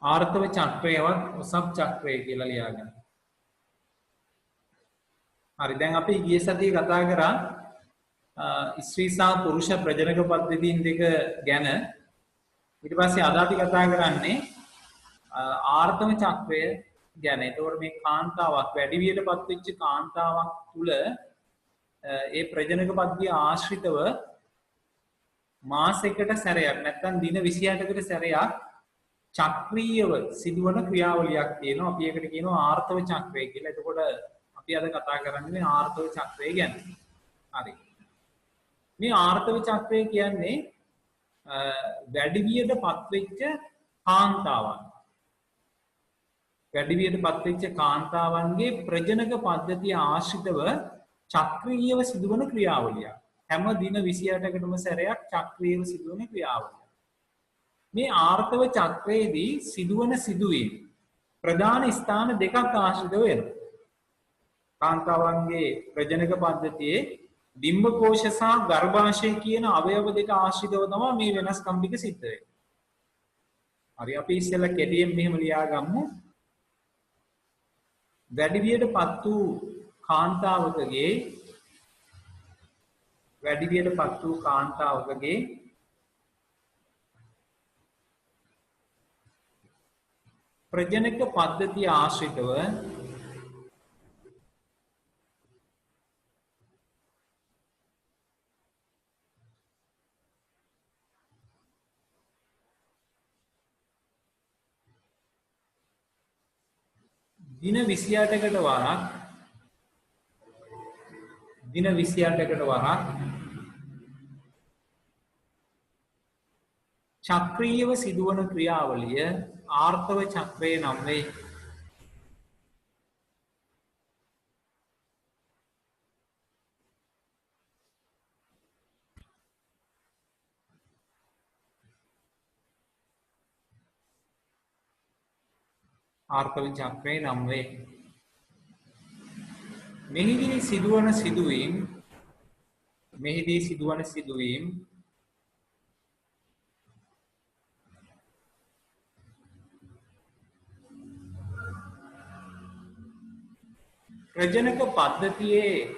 ආර්තව චක්‍රයවත් ඔසප් චක්‍රය කියලා ලියාගන්න. හරි දැන් අපි ගිය සතියේ කතා කරා ස්ත්‍රී සහ පුරුෂ ප්‍රජනක පද්ධතීන් දෙක ගැන. ඊට පස්සේ අද අපි කතා කරන්නේ ආර්තව චක්‍රය ගැන. ඒතකොට මේ කාන්තාවක් වැඩි වියටපත් වෙච්ච කාන්තාවක් තුල ඒ ප්‍රජනක පද්ධතිය ආශ්‍රිතව මාසයකට සැරයක් නැත්නම් දින 28කට සැරයක් චක්‍රීයව සිදුවන ක්‍රියාවලියක් තියෙනවා. අපි ඒකට කියනවා ආර්තව චක්‍රය කියලා. එතකොට අපි අද කතා කරන්නේ මේ ආර්තව චක්‍රය ගැන. හරි. මේ ආර්තව චක්‍රය කියන්නේ වැඩි වියටපත් වෙච්ච කාන්තාවන්. වැඩි වියටපත් වෙච්ච කාන්තාවන්ගේ ප්‍රජනක පද්ධතිය ආශ්‍රිතව චක්‍රීයව සිදුවන ක්‍රියාවලියක්. හැම දින 28කටම සැරයක් චක්‍රීයව සිදුවන ක්‍රියාවලියක්. මේ ආර්තව චක්‍රයේදී සිදුවන සිදුවීම් ප්‍රධාන ස්ථාන දෙකක් ආශ්‍රිතව වෙනවා. කාන්තාවන්ගේ ප්‍රජනක පද්ධතියේ ඩිම්බ කෝෂ සහ ගර්භාෂය කියන අවයව දෙක ආශ්‍රිතව තමයි මේ වෙනස්කම් ටික සිද්ධ වෙන්නේ. හරි අපි ඉස්සෙල්ලා කෙටියෙන් මෙහෙම ලියාගමු. වැඩි වියටපත් වූ කාන්තාවකගේ ප්‍රජනක පද්ධතිය ආශ්‍රිතව දින 28කට වරක් චක්‍රීයව සිදුවන ක්‍රියාවලිය ආර්තව චක්‍රය නම් වේ. ආර්තව චක්‍රය නම් වේ. මෙහිදී සිදුවන සිදුවීම් ප්‍රජනක පද්ධතියේ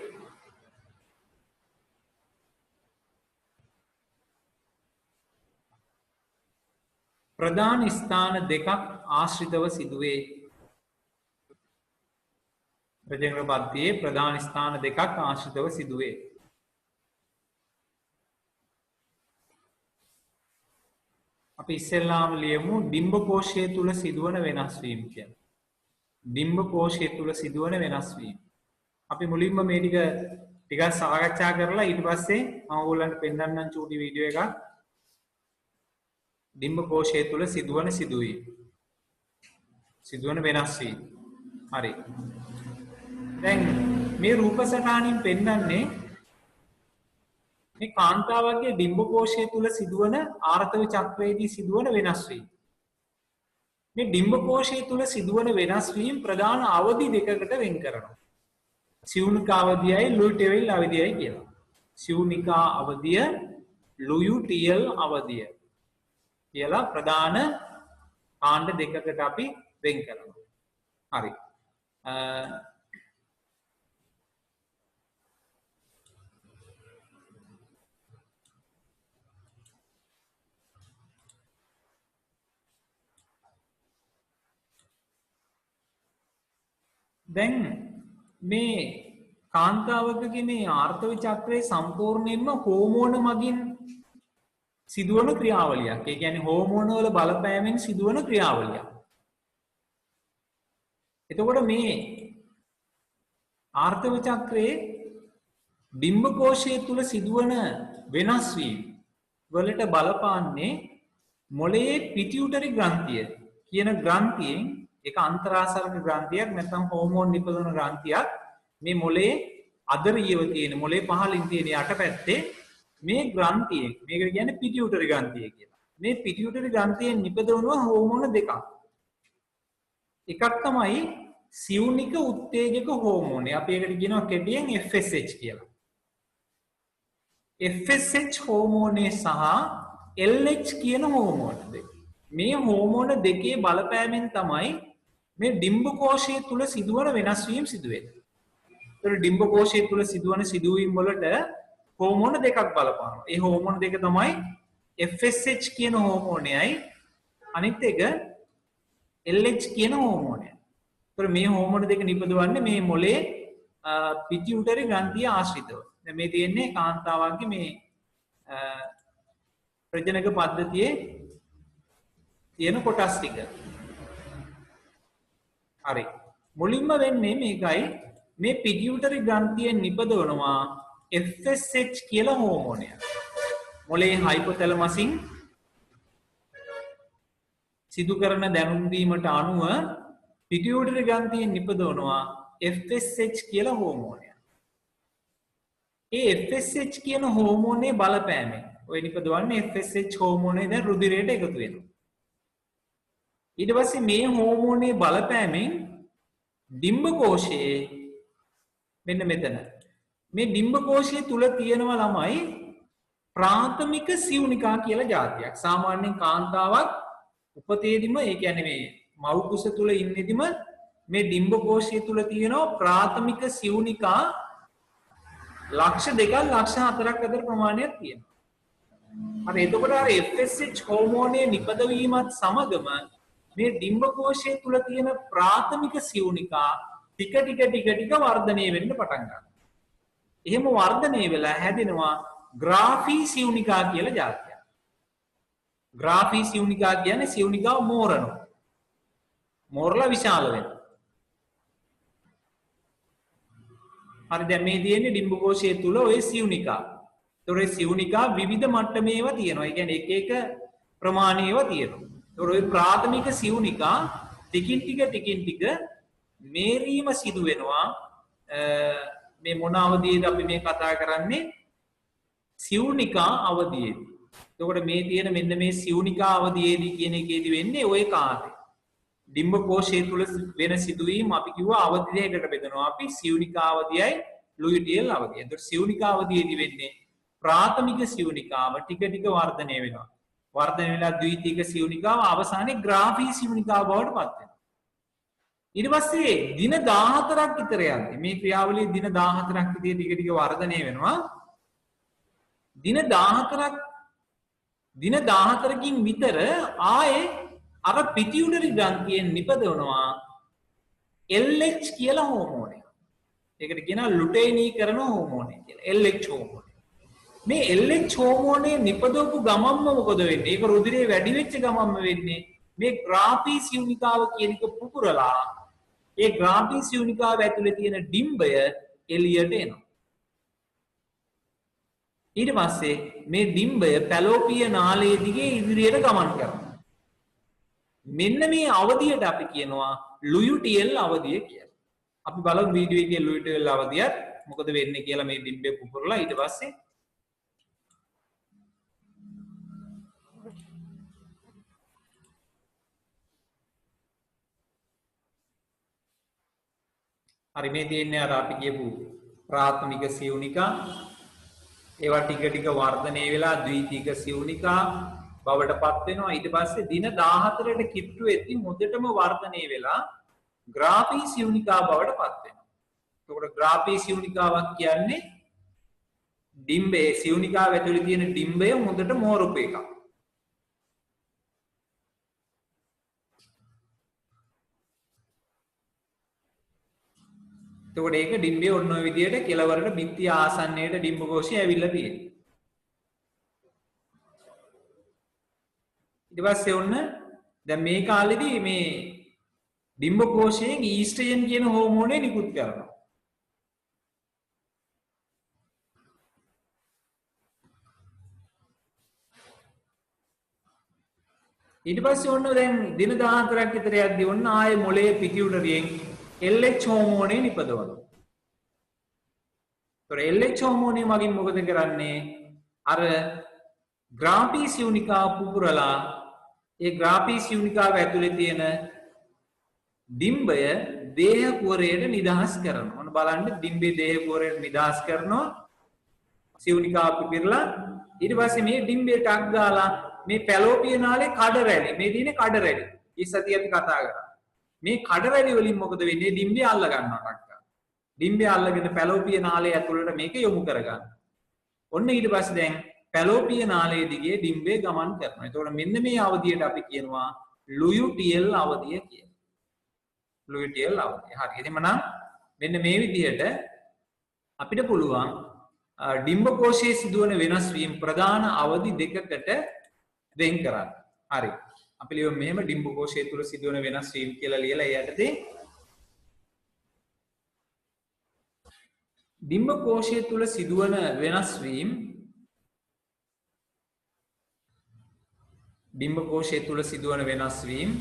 ප්‍රධාන ස්ථාන දෙකක් ආශ්‍රිතව සිදුවේ. ප්‍රජනක පද්ධතියේ ප්‍රධාන ස්ථාන දෙකක් ආශ්‍රිතව සිදුවේ. අපි ඉස්සෙල්ලාම ලියමු ඩිම්බ කෝෂය තුල සිදුවන වෙනස් වීම කියලා. ඩිම්බ කෝෂය තුල සිදුවන වෙනස් වීම. අපි මුලින්ම මේ ටික සාකච්ඡා කරලා ඊට පස්සේ මම ඕගොල්ලන්ට පෙන්නන්නම් චූටි වීඩියෝ එකක්. ඩිම්බ කෝෂය තුල සිදුවන වෙනස් වීම. හරි. දැන් මේ රූප සටහනින් පෙන්නන්නේ මේ කාන්තාවගේ ඩිම්බ කෝෂය තුල සිදුවන ආර්තව චක්‍රයේදී සිදුවන වෙනස් වීම. මේ ඩිම්බ කෝෂය තුල සිදුවන වෙනස් වීම ප්‍රධාන අවධි දෙකකට වෙන් කරනවා. සිවුනිකා අවධියයි ලුයිටෙල් අවධියයි කියලා. සිවුනිකා අවධිය ලුයිටෙල් අවධිය කියලා ප්‍රධාන කාණ්ඩ දෙකකට අපි වෙන් කරනවා. හරි. දැන් මේ කාන්තාවකගේ මේ ආර්තව චක්‍රයේ සම්පූර්ණයෙන්ම හෝමෝන මගින් සිදුවන ක්‍රියාවලියක්. ඒ කියන්නේ හෝමෝන වල බලපෑමෙන් සිදුවන ක්‍රියාවලියක්. එතකොට මේ ආර්තව චක්‍රයේ ඩිම්බ කෝෂය තුල සිදුවන වෙනස් වීම වලට බලපාන්නේ මොළයේ පිටියුටරි ග්‍රන්ථිය කියන ග්‍රන්ථියෙන් ඒක අන්තරාසරණ ග්‍රන්ථියක් නැත්නම් හෝමෝන් නිපදවන ග්‍රන්ථියක්. මේ මොළයේ අදරියව තියෙන මොළයේ පහළින් තියෙන යටපැත්තේ මේ ග්‍රන්ථියෙන් මේකට කියන්නේ පිටියුටරි ග්‍රන්ථිය කියලා. මේ පිටියුටරි ග්‍රන්ථියෙන් නිපදවනවා හෝමෝන දෙකක්. එකක් තමයි සිවුනික උත්තේජක හෝමෝනය. අපි ඒකට කියනවා කෙටියෙන් FSH කියලා. FSH හෝමෝනය සහ LH කියන හෝමෝන දෙක. මේ හෝමෝන දෙකේ බලපෑමෙන් තමයි මේ ඩිම්බ කෝෂය තුල සිදුවන වෙනස් වීම සිදු වෙන්නේ. ඒතර ඩිම්බ කෝෂය තුල සිදුවන සිදුවීම් වලට හෝමෝන දෙකක් බලපානවා. ඒ හෝමෝන දෙක තමයි FSH කියන හෝමෝනයයි අනිත් එක LH කියන හෝමෝනය. ඒතර මේ හෝමෝන දෙක නිපදවන්නේ මේ මොලේ පිටියුටරි ග්‍රන්ථිය ආශ්‍රිතව. දැන් මේ තියෙන්නේ කාන්තාවන්ගේ මේ ප්‍රජනක පද්ධතියේ තියෙන කොටස් ටික. හරි. මුලින්ම වෙන්නේ මේකයි මේ පිටියුටරි ග්‍රන්ථියෙන් නිපදවනවා FSH කියලා හෝමෝනය. මොලේ හයිපොතැලමසින් සිදු කරන දැනුම් දීමට අනුව පිටියුටරි ග්‍රන්ථියෙන් නිපදවනවා FSH කියලා හෝමෝනය. ඒ FSH කියන හෝමෝනේ බලපෑමෙන් ඔය නිපදවන්නේ FSH හෝමෝනේ දැන් රුධිරයට එකතු වෙනවා. ඊට පස්සේ මේ හෝමෝනේ බලපෑමෙන් ඩිම්බ කෝෂයේ මෙන්න මෙතන මේ ඩිම්බ කෝෂයේ තුල තියෙනවා ළමයි ප්‍රාථමික සිවුනිකා කියලා જાතියක්. සාමාන්‍යයෙන් කාන්තාවක් උපතේදීම ඒ කියන්නේ මේ මව් කුස තුල ඉන්නේදීම මේ ඩිම්බ කෝෂය තුල තියෙනවා ප්‍රාථමික සිවුනිකා ලක්ෂ 2ක් ලක්ෂ 4ක් අතර ප්‍රමාණයක් තියෙනවා. හරි එතකොට අර FSH හෝමෝනයේ නිපදවීමත් සමගම මේ ඩිම්බ කෝෂය තුල තියෙන ප්‍රාථමික සිවුනිකා ටික වර්ධනය වෙන්න පටන් ගන්නවා. එහෙම වර්ධනය වෙලා හැදෙනවා ග්‍රාෆී සිවුනිකා කියලා જાතියක්. ග්‍රාෆී සිවුනිකා කියන්නේ සිවුනිකාව මෝරනවා. මෝරලා විශාල වෙනවා. හරි දැන් මේ තියෙන්නේ ඩිම්බ කෝෂය තුල ඔය සිවුනිකා. ඒතොර ඒ සිවුනිකා විවිධ මට්ටමේව තියෙනවා. ඒ කියන්නේ එක එක ප්‍රමාණයේව තියෙනවා. ඒතොර ඔය ප්‍රාථමික සිවුනිකා ටිකින් ටික මේරීම සිදු වෙනවා. මේ මොන අවධියේද අපි මේ කතා කරන්නේ? සිවුනිකා අවධියේදී. එතකොට මේ තියෙන මෙන්න මේ සිවුනිකා අවධියේදී කියන එකේදී වෙන්නේ ওই කාර්යය. ඩිම්බ කෝෂය තුල වෙන සිදුවීම් අපි කිව්වා අවධි දෙකකට බෙදනවා. අපි සිවුනිකා අවධියයි ලුයිටියල් අවධිය. එතකොට සිවුනිකා අවධියේදී වෙන්නේ ප්‍රාථමික සිවුනිකාව ටික වර්ධනය වෙනවා. වර්ධනය වෙලා ද්විතීයික සිවුනිකාව අවසානයේ ග්‍රාෆී සිවුනිකාව බවට පත් වෙනවා. ඊට පස්සේ දින 14ක් විතර යද්දී මේ ක්‍රියාවලිය දින 14ක් විතර ටික වර්ධනය වෙනවා. දින 14කින් විතර ආයේ අර පිටියුටරි ග්‍රන්ථියෙන් නිපදවනවා LH කියලා හෝමෝනය. ඒකට කියනවා ලුටේනීකරණ හෝමෝනය කියලා. LH හෝමෝනය. මේ LH හෝමෝනය නිපදවපු ගමන්ම මොකද වෙන්නේ? ඒක රුධිරයේ වැඩි වෙච්ච ගමන්ම වෙන්නේ මේ ග්‍රාෆී සිවුනිකාව කියන එක පුපුරලා ඒ ග්‍රාෆී සිවුනිකාව ඇතුලේ තියෙන ඩිම්බය එළියට එනවා. ඊට පස්සේ මේ ඩිම්බය පැලෝපිය නාලයේ දිගේ ඉදිරියට ගමන් කරනවා. මෙන්න මේ අවධියට අපි කියනවා ලුයිටියල් අවධිය කියලා. අපි බලමු වීඩියෝ එකේ ලුයිටියල් අවධියත් මොකද වෙන්නේ කියලා මේ ඩිම්බේ පුපුරලා ඊට පස්සේ හරි මේ තියෙන්නේ අර අපි කියපු ප්‍රාථමික සිවුනිකා ඒවා ටික වර්ධනය වෙලා ද්විතීයික සිවුනිකා බවට පත් වෙනවා. ඊට පස්සේ දින 14ට කිට්ටු වෙද්දි මුදටම වර්ධනය වෙලා ග්‍රාෆී සිවුනිකා බවට පත් වෙනවා. එතකොට ග්‍රාෆී සිවුනිකාවක් කියන්නේ ඩිම්බේ සිවුනිකාව ඇතුලේ තියෙන ඩිම්බය මුදට මෝරපු එකක්. එතකොට ඒක ඩිම්බේ ඔන්න ඔය විදියට කෙලවරට බිත්තිය ආසන්නයට ඩිම්බ කෝෂය ඇවිල්ලා තියෙනවා. ඊට පස්සේ ඔන්න දැන් මේ කාලෙදී මේ ඩිම්බ කෝෂයෙන් ඊස්ට්‍රජන් කියන හෝමෝනේ නිකුත් කරනවා. ඊට පස්සේ ඔන්න දැන් දින 14ක් විතර යද්දී ඔන්න ආයේ මොලේ පිටියුටරියෙන් LH හෝමෝනේ නිපදවනවා. ඒතර LH හෝමෝනේ මගින් මොකද කරන්නේ? අර ග්‍රාෆී සිවුනිකාව පුපුරලා ඒ ග්‍රාෆී සිවුනිකාව ඇතුලේ තියෙන ඩිම්බය දේහ කුවරයට නිදහස් කරනවා. ඔන්න බලන්න ඩිම්බේ දේහ කුවරයට නිදහස් කරනවා. සිවුනිකාව පුපුරලා ඊට පස්සේ මේ ඩිම්බේ ටක් ගාලා මේ පැලෝපිය නාලේ කඩ රැලි මේ දිනේ කඩ රැලි ඉස්සතිය අපි කතා කරා මේ කඩ රැලි වලින් මොකද වෙන්නේ ඩිම්බේ අල්ල ගන්නවා ටක්කා ඩිම්බේ අල්ලගෙන පැලෝපිය නාලේ ඇතුළට මේක යොමු කරගන්න ඔන්න ඊට පස්සේ දැන් පැලෝපිය නාලයේ දිගේ ඩිම්බේ ගමන් කරනවා එතකොට මෙන්න මේ අවධියට අපි කියනවා ලුයුටියල් අවධිය කියලා ලුයුටියල් අවධිය හරි එහෙනම් මෙන්න මේ විදිහට අපිට පුළුවන් ඩිම්බකෝෂයේ සිදුවන වෙනස් වීම ප්‍රධාන අවධි දෙකකට වෙන් කරන්න. හරි. අපි ලියමු මෙහෙම ඩිම්බකෝෂය තුල සිදුවන වෙනස් වීම කියලා ලියලා ඒ යටතේ ඩිම්බකෝෂය තුල සිදුවන වෙනස් වීම ඩිම්බකෝෂය තුල සිදුවන වෙනස් වීම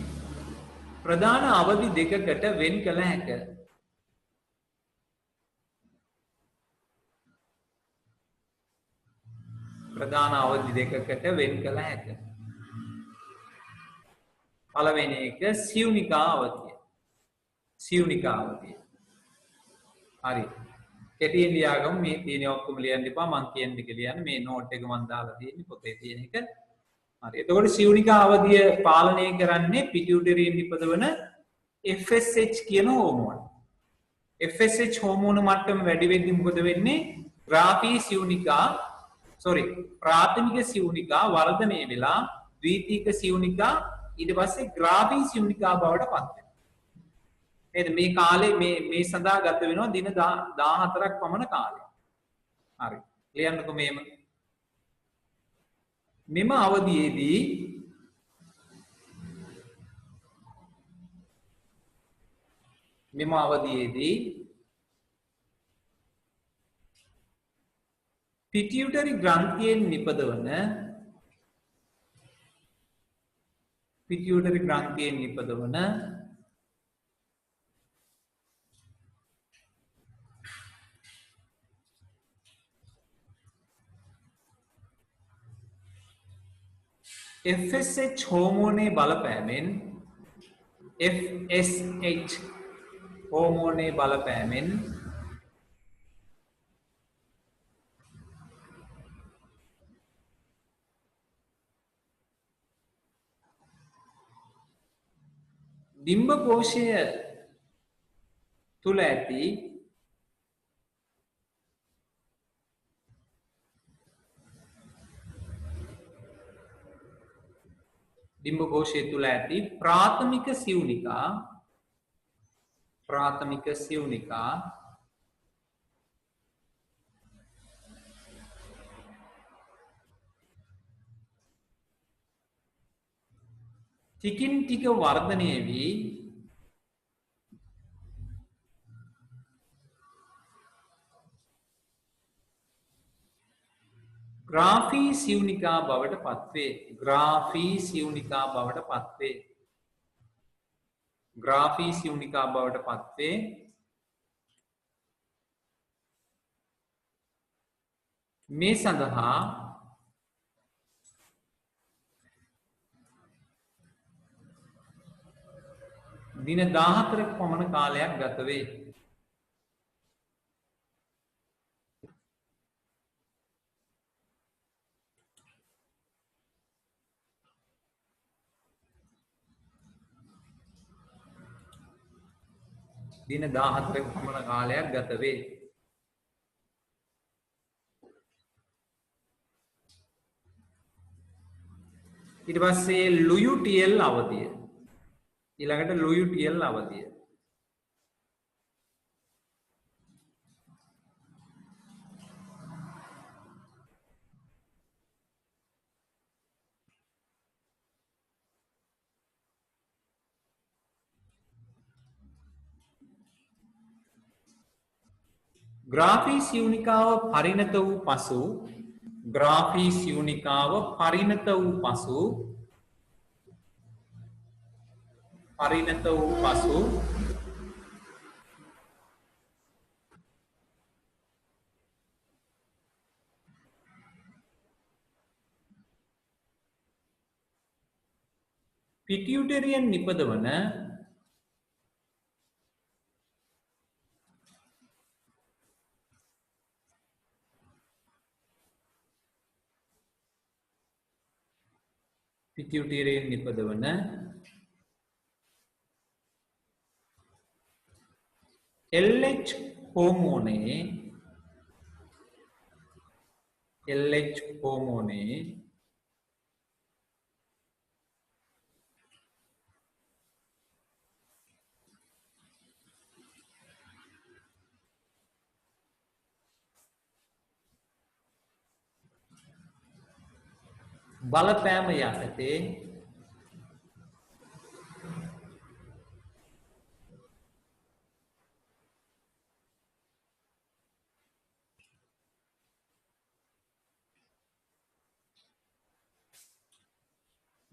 ප්‍රධාන අවධි දෙකකට වෙන් කළ හැකිය. ප්‍රධාන අවධි දෙකකට වෙන් කළ හැකිය. පළවෙනි එක සියුනිකා අවධිය. සියුනිකා අවධිය. හරි. කෙටියෙන් ලියාගමු මේ තියෙන ඔක්කොම ලියන්න එපා මම කියන ටික ලියන්න මේ නෝට් එක මම දාලා තියෙන්නේ පොතේ තියෙන එක. හරි. එතකොට සියුනිකා අවධිය පාලනය කරන්නේ පිටියුටරියෙන් නිපදවන FSH කියන හෝමෝන. FSH හෝමෝන මට්ටම වැඩි වෙද්දී මොකද වෙන්නේ? ග්‍රාෆී සියුනිකා ප්‍රාථමික සියුනිකා වර්ධනය වෙලා ද්විතීක සියුනිකා ඊට පස්සේ ග්‍රාෆී සියුනිකා බවට පත් වෙනවා. නේද? මේ කාලේ මේ සඳහා ගත වෙනවා දින 14ක් පමණ කාලයක්. හරි. ලියන්නකො මෙම අවධියේදී පිටියුටරි ග්‍රන්ථියෙන් නිපදවන FSH හෝමෝනේ බලපෑමෙන් ඩිම්බකෝෂය තුල ඇති ප්‍රාථමික සියුනිකා ටිකින් ටික වර්ධනය වී ග්‍රාෆී සියුනිකා බවට පත්වේ. මේ සඳහා දින 14ක පමණ කාලයක් ගත වේ. දින 14ක පමණ කාලයක් ගත වේ. ඊට පස්සේ ලුයුටියල් අවධිය. ඊළඟට ලුයුටියල් අවධිය. ග්‍රාෆී සියුනිකාව පරිණත වූ පසු පිටියුටරියෙන් නිපදවන පිටියුටරයෙන් නිපදවන LH හෝමෝනයේ බලපෑම යටතේ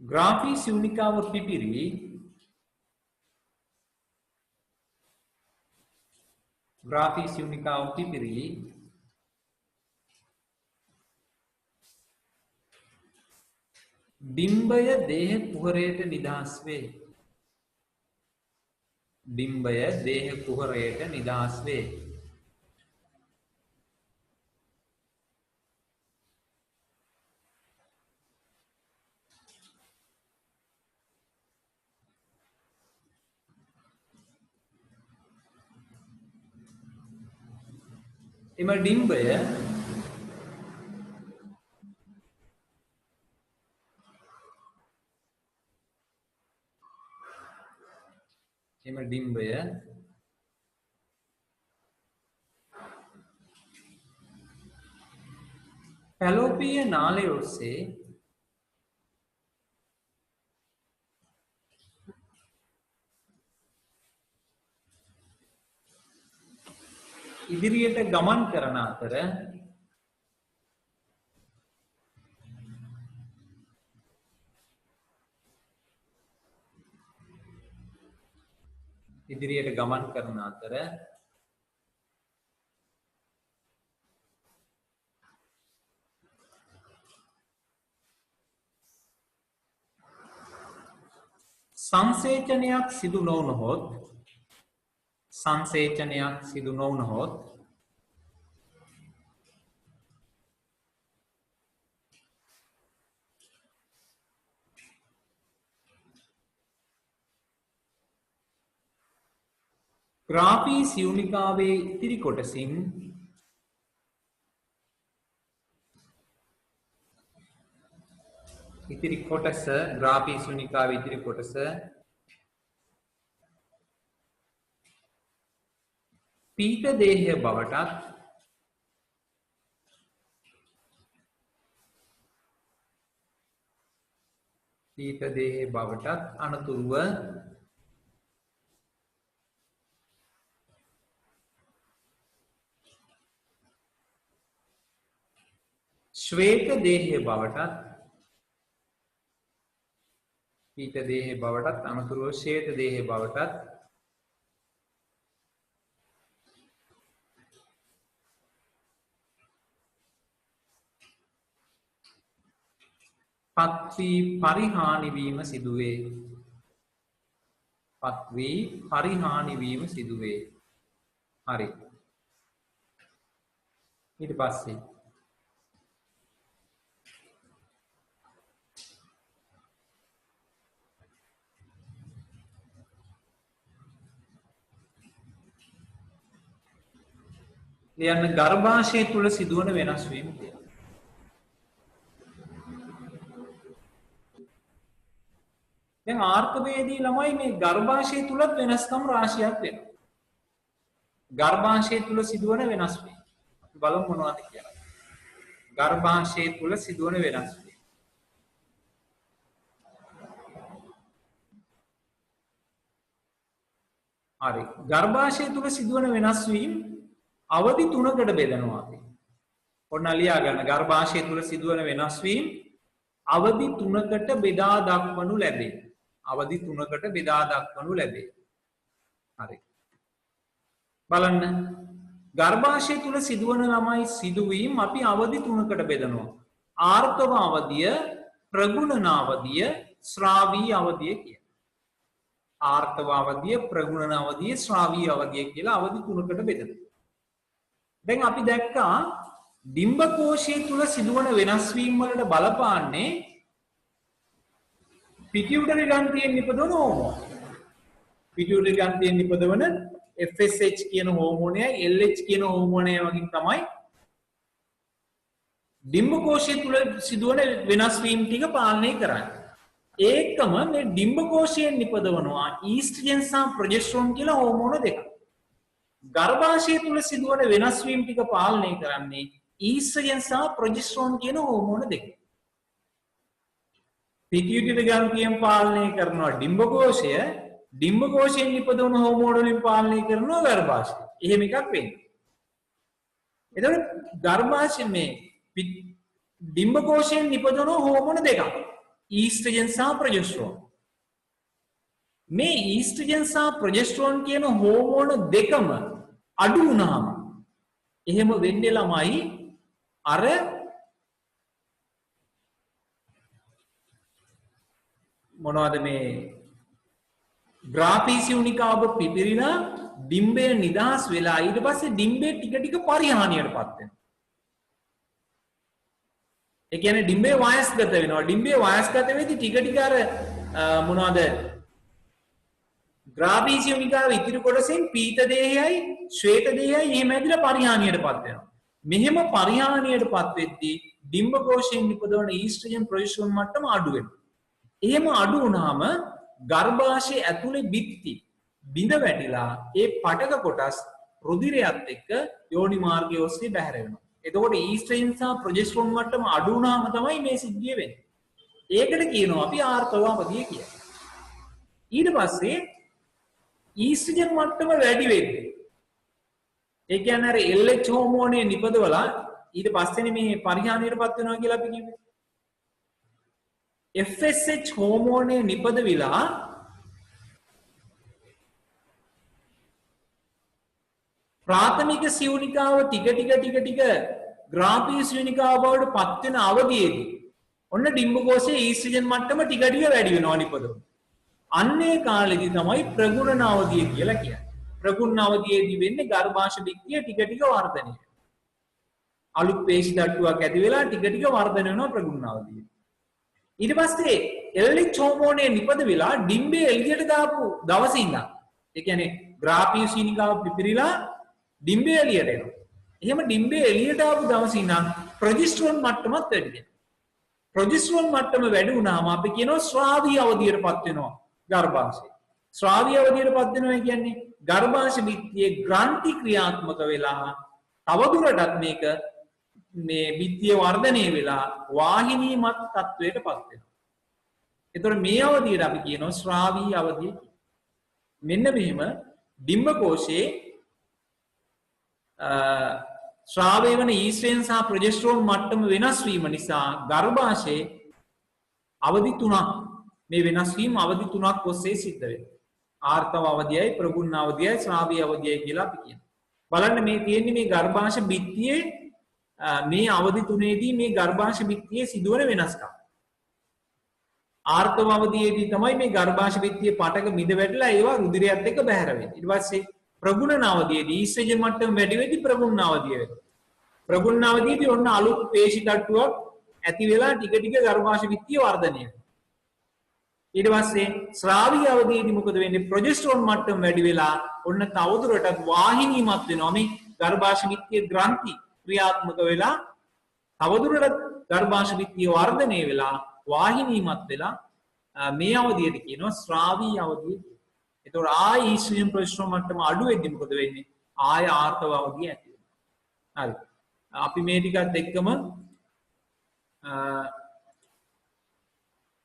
ග්‍රාෆී සිවුනිකාව පිපිරි ඩිම්බය දේහ කුහරයට නිදහස් වේ. එම ඩිම්බය පැලෝපීය නාලය ඔස්සේ ඉදිරියට ගමන් කරන අතර සංසේචනයක් සිදු නොවුනහොත් ග්‍රාෆී සිවුනිකාවේ ඉතිරි කොටසින් ග්‍රාෆී සිවුනිකාවේ ඉතිරි කොටස පීත දේහය බවටත් අනතුරුව ශ්වේත දේහය බවටත් පත්වී පරිහානි වීම සිදුවේ. හරි. ඊට පස්සේ ලියන්න ගර්භාෂය තුල සිදුවන වෙනස් වීම කියලා. දැන් ආර්ථවේදී ළමයි මේ ගර්භාෂය තුලත් වෙනස්කම් රාශියක් වෙනවා. ගර්භාෂය තුල සිදුවන වෙනස් වීම. අපි බලමු මොනවද කියලා. ගර්භාෂය තුල සිදුවන වෙනස් වීම. හරි. ගර්භාෂය තුල සිදුවන වෙනස් වීම අවධි 3කට බෙදනවා අපි. ඔන්න ලියා ගන්න ගර්භාෂය තුල සිදුවන වෙනස් වීම අවධි 3කට බෙදා දක්වනු ලැබේ. හරි. බලන්න. ගර්භාෂය තුල සිදුවන ළමයි සිදුවීම් අපි අවධි 3කට බෙදනවා. ආර්තව අවධිය, ප්‍රගුණන අවධිය, ශ්‍රාවී අවධිය කියලා. ආර්තව අවධිය, ප්‍රගුණන අවධිය, ශ්‍රාවී අවධිය කියලා අවධි 3කට බෙදනවා. දැන් අපි දැක්කා ඩිම්බ කෝෂය තුල සිදුවන වෙනස් වීම වලට බලපාන්නේ පිටියුටරි ග්‍රන්ථියෙන් නිපදවන හෝමෝන. පිටියුටරි ග්‍රන්ථියෙන් නිපදවන FSH කියන හෝමෝනයයි LH කියන හෝමෝනය වගේ තමයි ඩිම්බකෝෂය තුළ සිදුවන වෙනස් වීම් ටික පාලනය කරන්නේ. ඒකම මේ ඩිම්බකෝෂයෙන් නිපදවනවා ඊස්ට්‍රජන් සහ ප්‍රොජෙස්ටරෝන් කියලා හෝමෝන දෙකක්. ගර්භාෂය තුළ සිදුවන වෙනස් වීම් ටික පාලනය කරන්නේ ඊස්ට්‍රජන් සහ ප්‍රොජෙස්ටරෝන් කියන හෝමෝන දෙක. පිටියුටරි ග්‍රන්ථියෙන් පාලනය කරනවා ඩිම්බකෝෂය, ඩිම්බකෝෂයෙන් නිපදවන හෝමෝන වලින් පාලනය කරනවා ගර්භාෂය. එහෙම එකක් වෙන්නේ. එතකොට ගර්භාෂය මේ ඩිම්බකෝෂයෙන් නිපදවන හෝමෝන දෙකක්. ඊස්ට්‍රජන් සහ ප්‍රොජෙස්ටරෝන්. මේ ඊස්ට්‍රජන් සහ ප්‍රොජෙස්ටරෝන් කියන හෝමෝන දෙකම අඩු වුණාම එහෙම වෙන්නේ ළමයි අර මොනවද මේ ග්‍රාෆීසියුනිකාව පිපිරිලා ඩිම්බය නිදහස් වෙලා ඊට පස්සේ ඩිම්බය ටික ටික පරිහානියටපත් වෙනවා. ඒ කියන්නේ ඩිම්බේ වයස්ගත වෙනවා. ඩිම්බේ වයස්ගත වෙද්දී ටික ටික අර මොනවද ග්‍රාෆීසියුනිකාව ඉතිරි කොටසෙන් පීත දේහයයි ශ්වේත දේහයයි එහෙම ඇදලා පරිහානියටපත් වෙනවා. මෙහෙම පරිහානියටපත් වෙද්දී ඩිම්බකෝෂයෙන් නිපදවන ඊස්ට්‍රජන් ප්‍රොජෙස්ටරෝන් මට්ටම අඩු වෙනවා. එහෙම අඩු වුණාම ගර්භාෂයේ ඇතුලේ බිත්ති බිඳ වැටිලා ඒ පටක කොටස් රුධිරයත් එක්ක යෝනි මාර්ගය ඔස්සේ බැහැර වෙනවා. එතකොට ඊස්ට්‍රජන් සහ ප්‍රොජෙස්ටරෝන් මට්ටම අඩු වුණාම තමයි මේ සිද්ධිය වෙන්නේ. ඒකට කියනවා අපි ආර්තවාපදිය කියලා. ඊට පස්සේ ඊස්ට්‍රජන් මට්ටම වැඩි වෙද්දී ඒ කියන්නේ අර LH හෝමෝනය නිපදවලා ඊට පස්සේනේ මේ පරිහානියටපත් වෙනවා කියලා අපි කිව්වේ. FSH හෝමෝනය නිපදවිලා ප්‍රාථමික සිවුනිකාව ටික ටික ග්‍රාෆීය සිවුනිකාව බවට පත් වෙන අවධියේදී ඔන්න ඩිම්බකෝෂයේ ඊස්ට්‍රජන් මට්ටම ටික ටික වැඩි වෙනවා නිපදවන. අන්නේ කාලෙදී තමයි ප්‍රගුණන අවධිය කියලා කියන්නේ. ප්‍රගුණන අවධියේදී වෙන්නේ ගර්භාෂ භික්තිය ටික ටික වර්ධනය වෙනවා. අලුත් පේශි දට්ටුවක් ඇති වෙලා ටික ටික වර්ධනය වෙනවා ප්‍රගුණන අවධියේ. ඊට පස්සේ LH හෝමෝනය නිපද වෙලා ඩිම්බේ එළියට දාපු දවසේ ඉඳන් ඒ කියන්නේ ග්‍රාෆීය සිවුනිකාව පිපිරිලා ඩිම්බේ එළියට එනවා. එහෙම ඩිම්බේ එළියට ආපු දවසේ ඉඳන් ප්‍රොජෙස්ටරෝන් මට්ටමත් වැඩි වෙනවා. ප්‍රොජෙස්ටරෝන් මට්ටම වැඩි වුණාම අපි කියනවා ශ්‍රාවීය අවධියටපත් වෙනවා ගර්භාෂය. ශ්‍රාවීය අවධියටපත් වෙනවා කියන්නේ ගර්භාෂ භිත්තියේ ග්‍රන්ථි ක්‍රියාත්මක වෙලා තවදුරටත් මේක මේ භිත්තිය වර්ධනය වෙලා වාහිනීමත් තත්වයටපත් වෙනවා. එතකොට මේ අවධියට අපි කියනවා ශ්‍රාවීය අවධිය කියලා. මෙන්න මෙහෙම ඩිම්බකෝෂයේ ශ්‍රාවය වන ඊස්ට්‍රජන් සහ ප්‍රොජෙස්ටරෝන් මට්ටම වෙනස් වීම නිසා ගර්භාෂයේ අවධි 3ක් මේ වෙනස් වීම අවධි 3ක් ඔස්සේ සිද්ධ වෙනවා. ආර්තව අවධියයි ප්‍රගුණ අවධියයි ශ්‍රාවීය අවධියයි කියලා අපි කියනවා. බලන්න මේ තියෙන්නේ මේ ගර්භාෂ භිත්තියේ මේ අවධි තුනේදී මේ ගර්භාෂ භිත්තියේ සිදුවන වෙනස්කම්. ආර්තව අවධියේදී තමයි මේ ගර්භාෂ භිත්තියේ පටක මිද වැටලා ඒවා රුධිරයත් එක්ක බැහැර වෙන්නේ. ඊට පස්සේ ප්‍රගුණ අවධියේදී ඊස්ට්‍රජන් මට්ටම වැඩි වෙද්දී ප්‍රගුණ අවධිය වෙනවා. ප්‍රගුණ අවධියේදී ඔන්න අලුත් පේශි තට්ටුවක් ඇති වෙලා ටික ටික ගර්භාෂ භිත්තිය වර්ධනය වෙනවා. ඊට පස්සේ ශ්‍රාවීය අවධියේදී මොකද වෙන්නේ? ප්‍රොජෙස්ටරෝන් මට්ටම වැඩි වෙලා ඔන්න තවදුරටත් වාහිනීමත් වෙනවා. මේ ගර්භාෂ භිත්තියේ ග්‍රන්ථි ක්‍රියාත්මක වෙලා තවදුරටත් ගර්භාෂ භිත්තිය වර්ධනය වෙලා වාහිනීමත් වෙලා මේ අවධියට කියනවා ශ්‍රාවීය අවධිය කියලා. එතකොට ආයි ඊස්ට්‍රජන් ප්‍රොජෙස්ටරෝන් මට්ටම අඩු වෙද්දී මොකද වෙන්නේ? ආය ආර්තව අවධිය ඇති වෙනවා. හරි. අපි මේ ටිකත් එක්කම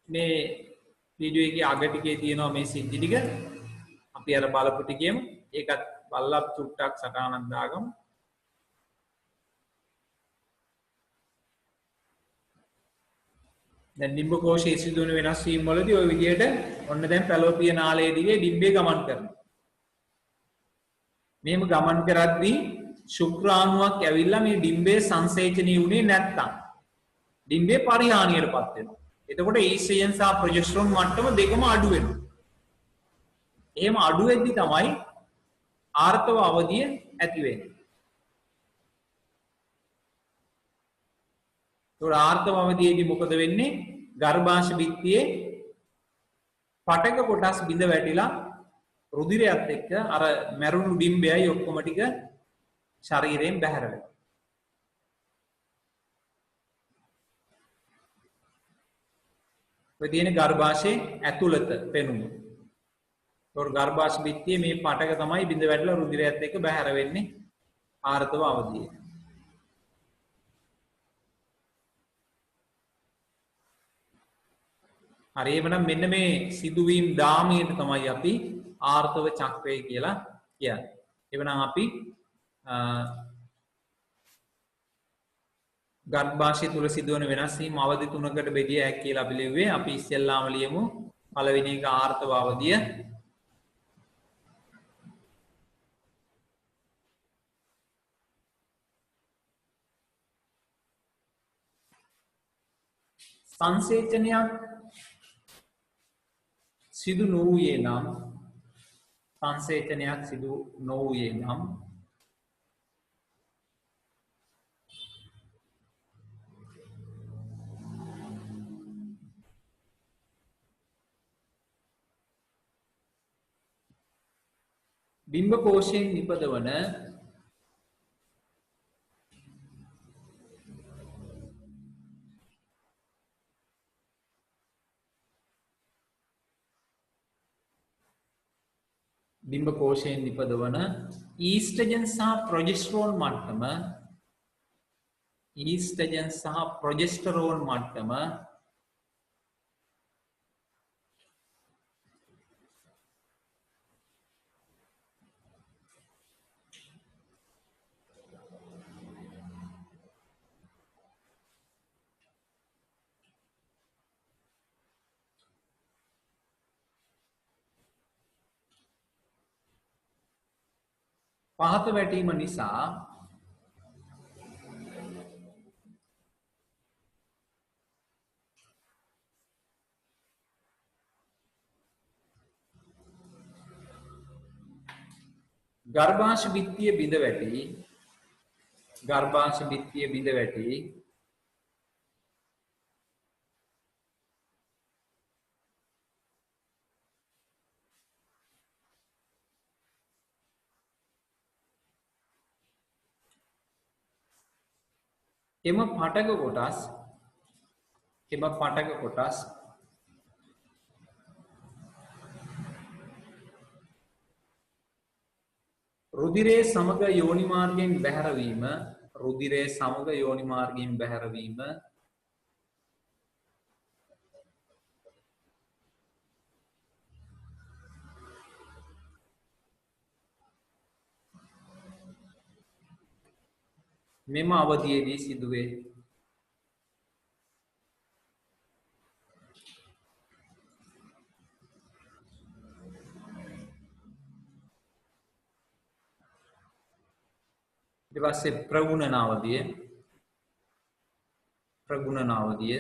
මේ වීඩියෝ එකේ අග ටිකේ තියෙනවා මේ සිද්ධි ටික. අපි අර බලපු ටිකේම ඒකත් බලලා චුට්ටක් සටහනක් දාගමු. දැන් ඩිම්බකෝෂයේ සිදුවන වෙනස් වීම් වලදී ওই විදිහට ඔන්න දැන් පැලෝපිය නාලයේ දිගේ ඩිම්බේ ගමන් කරනවා. මෙහෙම ගමන් කරද්දී ශුක්‍රාණුවක් ඇවිල්ලා මේ ඩිම්බේ සංසේචනීය වුණේ නැත්තම් ඩිම්බේ පරිහානියටපත් වෙනවා. එතකොට ඊස්ට්‍රජන් සහ ප්‍රොජෙස්ටරෝන් මට්ටම දෙකම අඩු වෙනවා. එහෙම අඩු වෙද්දී තමයි ආර්තව අවධිය ඇති වෙන්නේ. ඒතකොට ආර්තව අවධියේදී මොකද වෙන්නේ? ගර්භාෂ භිත්තියේ පටක කොටස් බිඳ වැටිලා රුධිරයත් එක්ක අර මැරුණු ඩිම්බයයි ඔක්කොම ටික ශරීරයෙන් බැහැර වෙනවා. ඔය තියෙන ගර්භාෂයේ ඇතුළත පෙනුම. ඒතකොට ගර්භාෂ බිත්තියේ මේ පටක තමයි බිඳ වැටලා රුධිරයත් එක්ක බැහැර වෙන්නේ ආර්තව අවධියේ. හරි එවනම් මෙන්න මේ සිදුවීම් 10ට තමයි අපි ආර්තව චක්‍රය කියලා කියන්නේ. එවනම් අපි ගර්භාෂය තුල සිදුවන වෙනස් වීම අවධි 3කට බෙදිය හැකි කියලා අපි ලිව්වේ. අපි ඉස්සෙල්ලාම ලියමු පළවෙනි එක ආර්තව අවධිය. සංසේචනයක් සිදු නොවූයේ නම් බිම්බ කෝෂයෙන් නිපදවන ඊස්ට්‍රජන් සහ ප්‍රොජෙස්ටරෝන් මට්ටම පහත වැටීම නිසා ගර්භාෂ බිත්තිය බිඳ වැටි එම පටක කොටස් රුධිරයේ සමග යෝනි මාර්ගයෙන් බැහැරවීම මෙම අවධියේදී සිදුවේ. ඊට පස්සේ ප්‍රගුණන අවධිය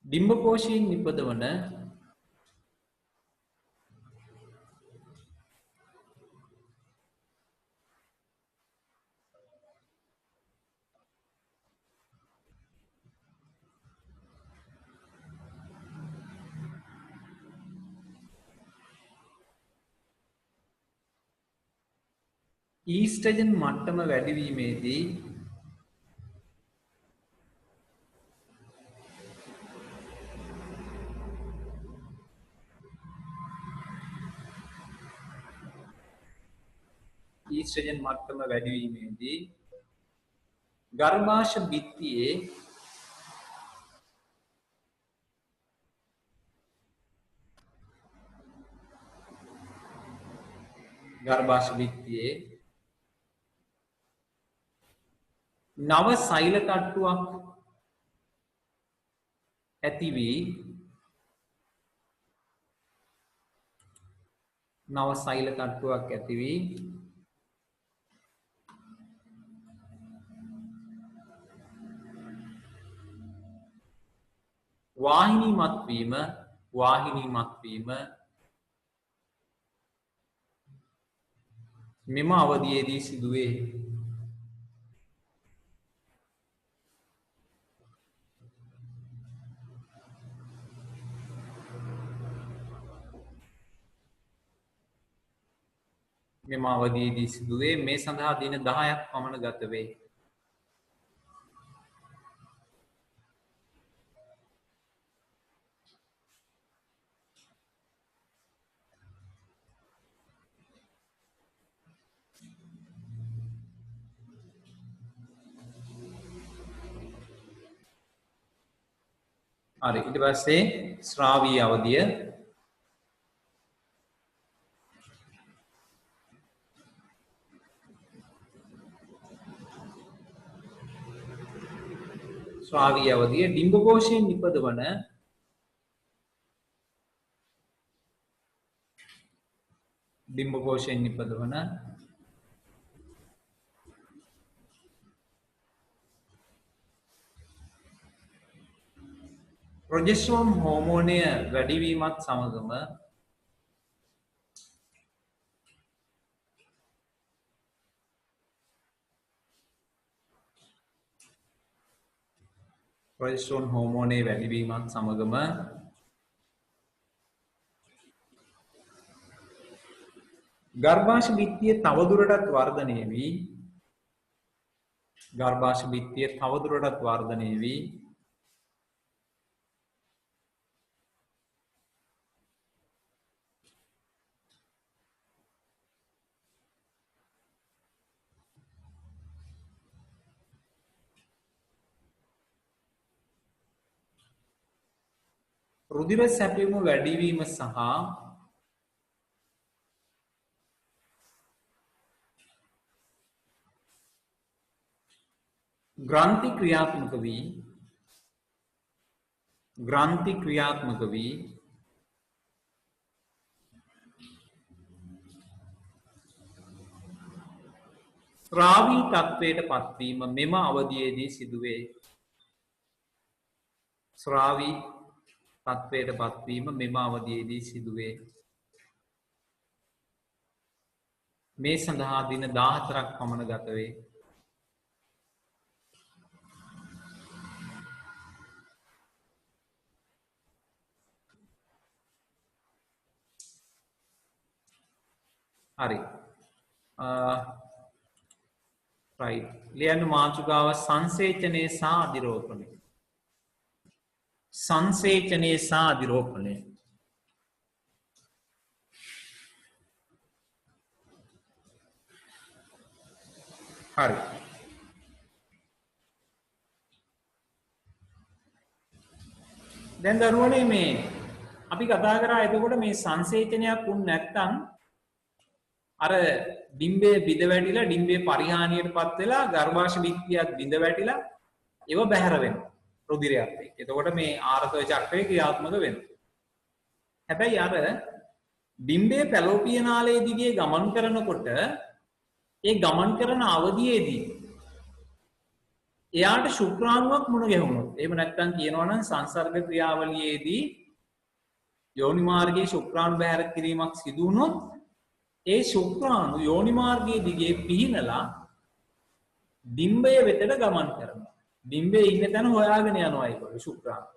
ඩිම්බකෝෂයෙන් නිපදවන ඊස්ට්‍රජන් මට්ටම වැඩිවීමේදී ගර්භාෂ බිත්තියේ නව සෛල තට්ටුවක් ඇති වී වාහිනී මත්වීම මෙම අවධියේදී සිදුවේ. මෙම අවධියේදී සිදුවේ. මේ සඳහා දින 10ක් පමණ ගත වේ. හරි, ඊට පස්සේ ශ්‍රාවී අවධිය ඩිම්බකෝෂයෙන් නිපදවන ප්‍රොජෙස්ටරෝන් හෝමෝනය වැඩිවීමත් සමගම ගර්භාෂ බිත්තිය තවදුරටත් වර්ධනය වී රුධිර සැපයුම වැඩිවීම සහ ග්‍රන්ථි ක්‍රියාත්මක වී ශ්‍රාවී තත්වයට පත්වීම මෙම අවධියේදී සිදුවේ. මේ සඳහා දින 14ක් පමණ ගත වේ. හරි. right. ලියන්න මාතෘකාව සංසේචනය සහ අධිරෝපණය. හරි. දැන් දරුවනේ මේ අපි කතා කරා එතකොට මේ සංසේචනයක් වුණ නැත්නම් අර ඩිම්බේ බිඳ වැටිලා ඩිම්බේ පරිහානියටපත් වෙලා ගර්භාෂ බිත්තියක් බිඳ වැටිලා ඒව බැහැර වෙනවා රුධිරයත් එක්ක. එතකොට මේ ආර්තව චක්‍රය ක්‍රියාත්මක වෙනවා. හැබැයි අර ඩිම්බේ පැලෝපිය නාලයේ දිගේ ගමන් කරනකොට ඒ ගමන් කරන අවධියේදී එයාට ශුක්‍රාණුවක් මුණ ගැහුණොත් එහෙම නැත්නම් කියනවා නම් සංසර්ග ක්‍රියාවලියේදී යෝනි මාර්ගයේ ශුක්‍රාණු බැහැර කිරීමක් සිදු වුණොත් ඒ ශුක්‍රාණු යෝනි මාර්ගයේ දිගේ පිහිනලා ඩිම්බය වෙතට ගමන් කරනවා. ඩිම්බේ ඉන්න තැන හොයාගෙන යනවා ඒගොල්ලෝ ශුක්‍රාණු.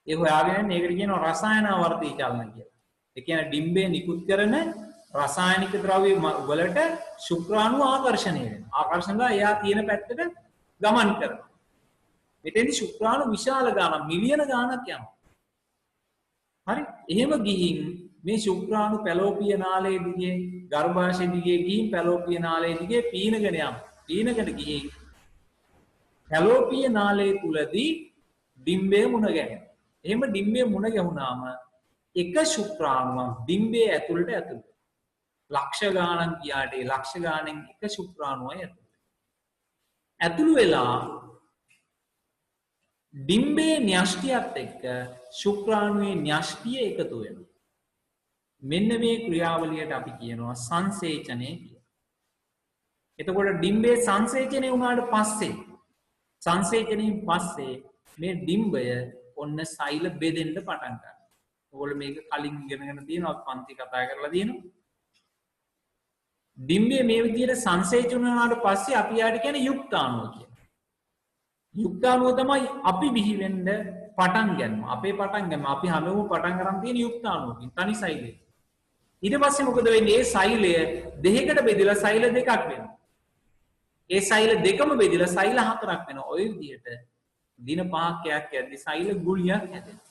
ඒ හොයාගෙන යන එකට කියනවා රසායන ආවර්තී චලන කියලා. ඒ කියන්නේ ඩිම්බේ නිකුත් කරන රසායනික ද්‍රව්‍ය වලට ශුක්‍රාණු ආකර්ෂණය වෙනවා. ආකර්ෂණලා එයා තියෙන පැත්තට ගමන් කරනවා. මෙතෙන්දි ශුක්‍රාණු විශාල ගාණක් මිලියන ගාණක් යනවා. හරි. එහෙම ගිහින් මේ ශුක්‍රාණු පැලෝපිය නාලයේ දිගේ ගර්භාෂය දිගේ ගිහින් පැලෝපිය නාලයේ දිගේ පීනගෙන යනවා. පීනගෙන ගිහින් පැලෝපිය නාලයේ තුලදී ඩිම්බේ මුණ ගැහෙනවා. එහෙම ඩිම්බේ මුණ ගැහුණාම එක ශුක්‍රාණුවක් ඩිම්බේ ඇතුළට ඇතුළු ලක්ෂ ගාණක් ගියාට ඒ ලක්ෂ ගාණෙන් එක ශුක්‍රාණුවයි ඇතුළු වෙලා ඩිම්බේ න්‍යෂ්ටියත් එක්ක ශුක්‍රාණුවේ න්‍යෂ්ටිය එකතු වෙනවා. මෙන්න මේ ක්‍රියාවලියට අපි කියනවා සංසේචනය කියලා. එතකොට ඩිම්බේ සංසේචනය වුණාට පස්සේ සංසේචනයෙන් පස්සේ මේ ඩිම්බය ඔන්න සෛල බෙදෙන්න පටන් ගන්නවා. ඔයගොල්ලෝ මේක කලින් ඉගෙනගෙන තියෙනවා පන්ති කතා කරලා තියෙනවා. ඩිම්බේ මේ විදිහට සංසේචන වුණාට පස්සේ අපි යාට කියන්නේ යුක්තාණුව කියලා. යුක්තාණුව තමයි අපි බිහි වෙන්න පටන් ගන්න. අපේ පටන් ගන්න. අපි හැමෝම පටන් ගන්න තියෙන යුක්තාණුවකින් තනි සෛලය. ඊට පස්සේ මොකද වෙන්නේ? මේ සෛලය දෙකකට බෙදලා සෛල දෙකක් වෙනවා. ඒ සෛල දෙකම බෙදලා සෛල හතරක් වෙනවා. ඔය විදිහට දින 5ක් යද්දි සෛල ගුලියක් හැදෙනවා.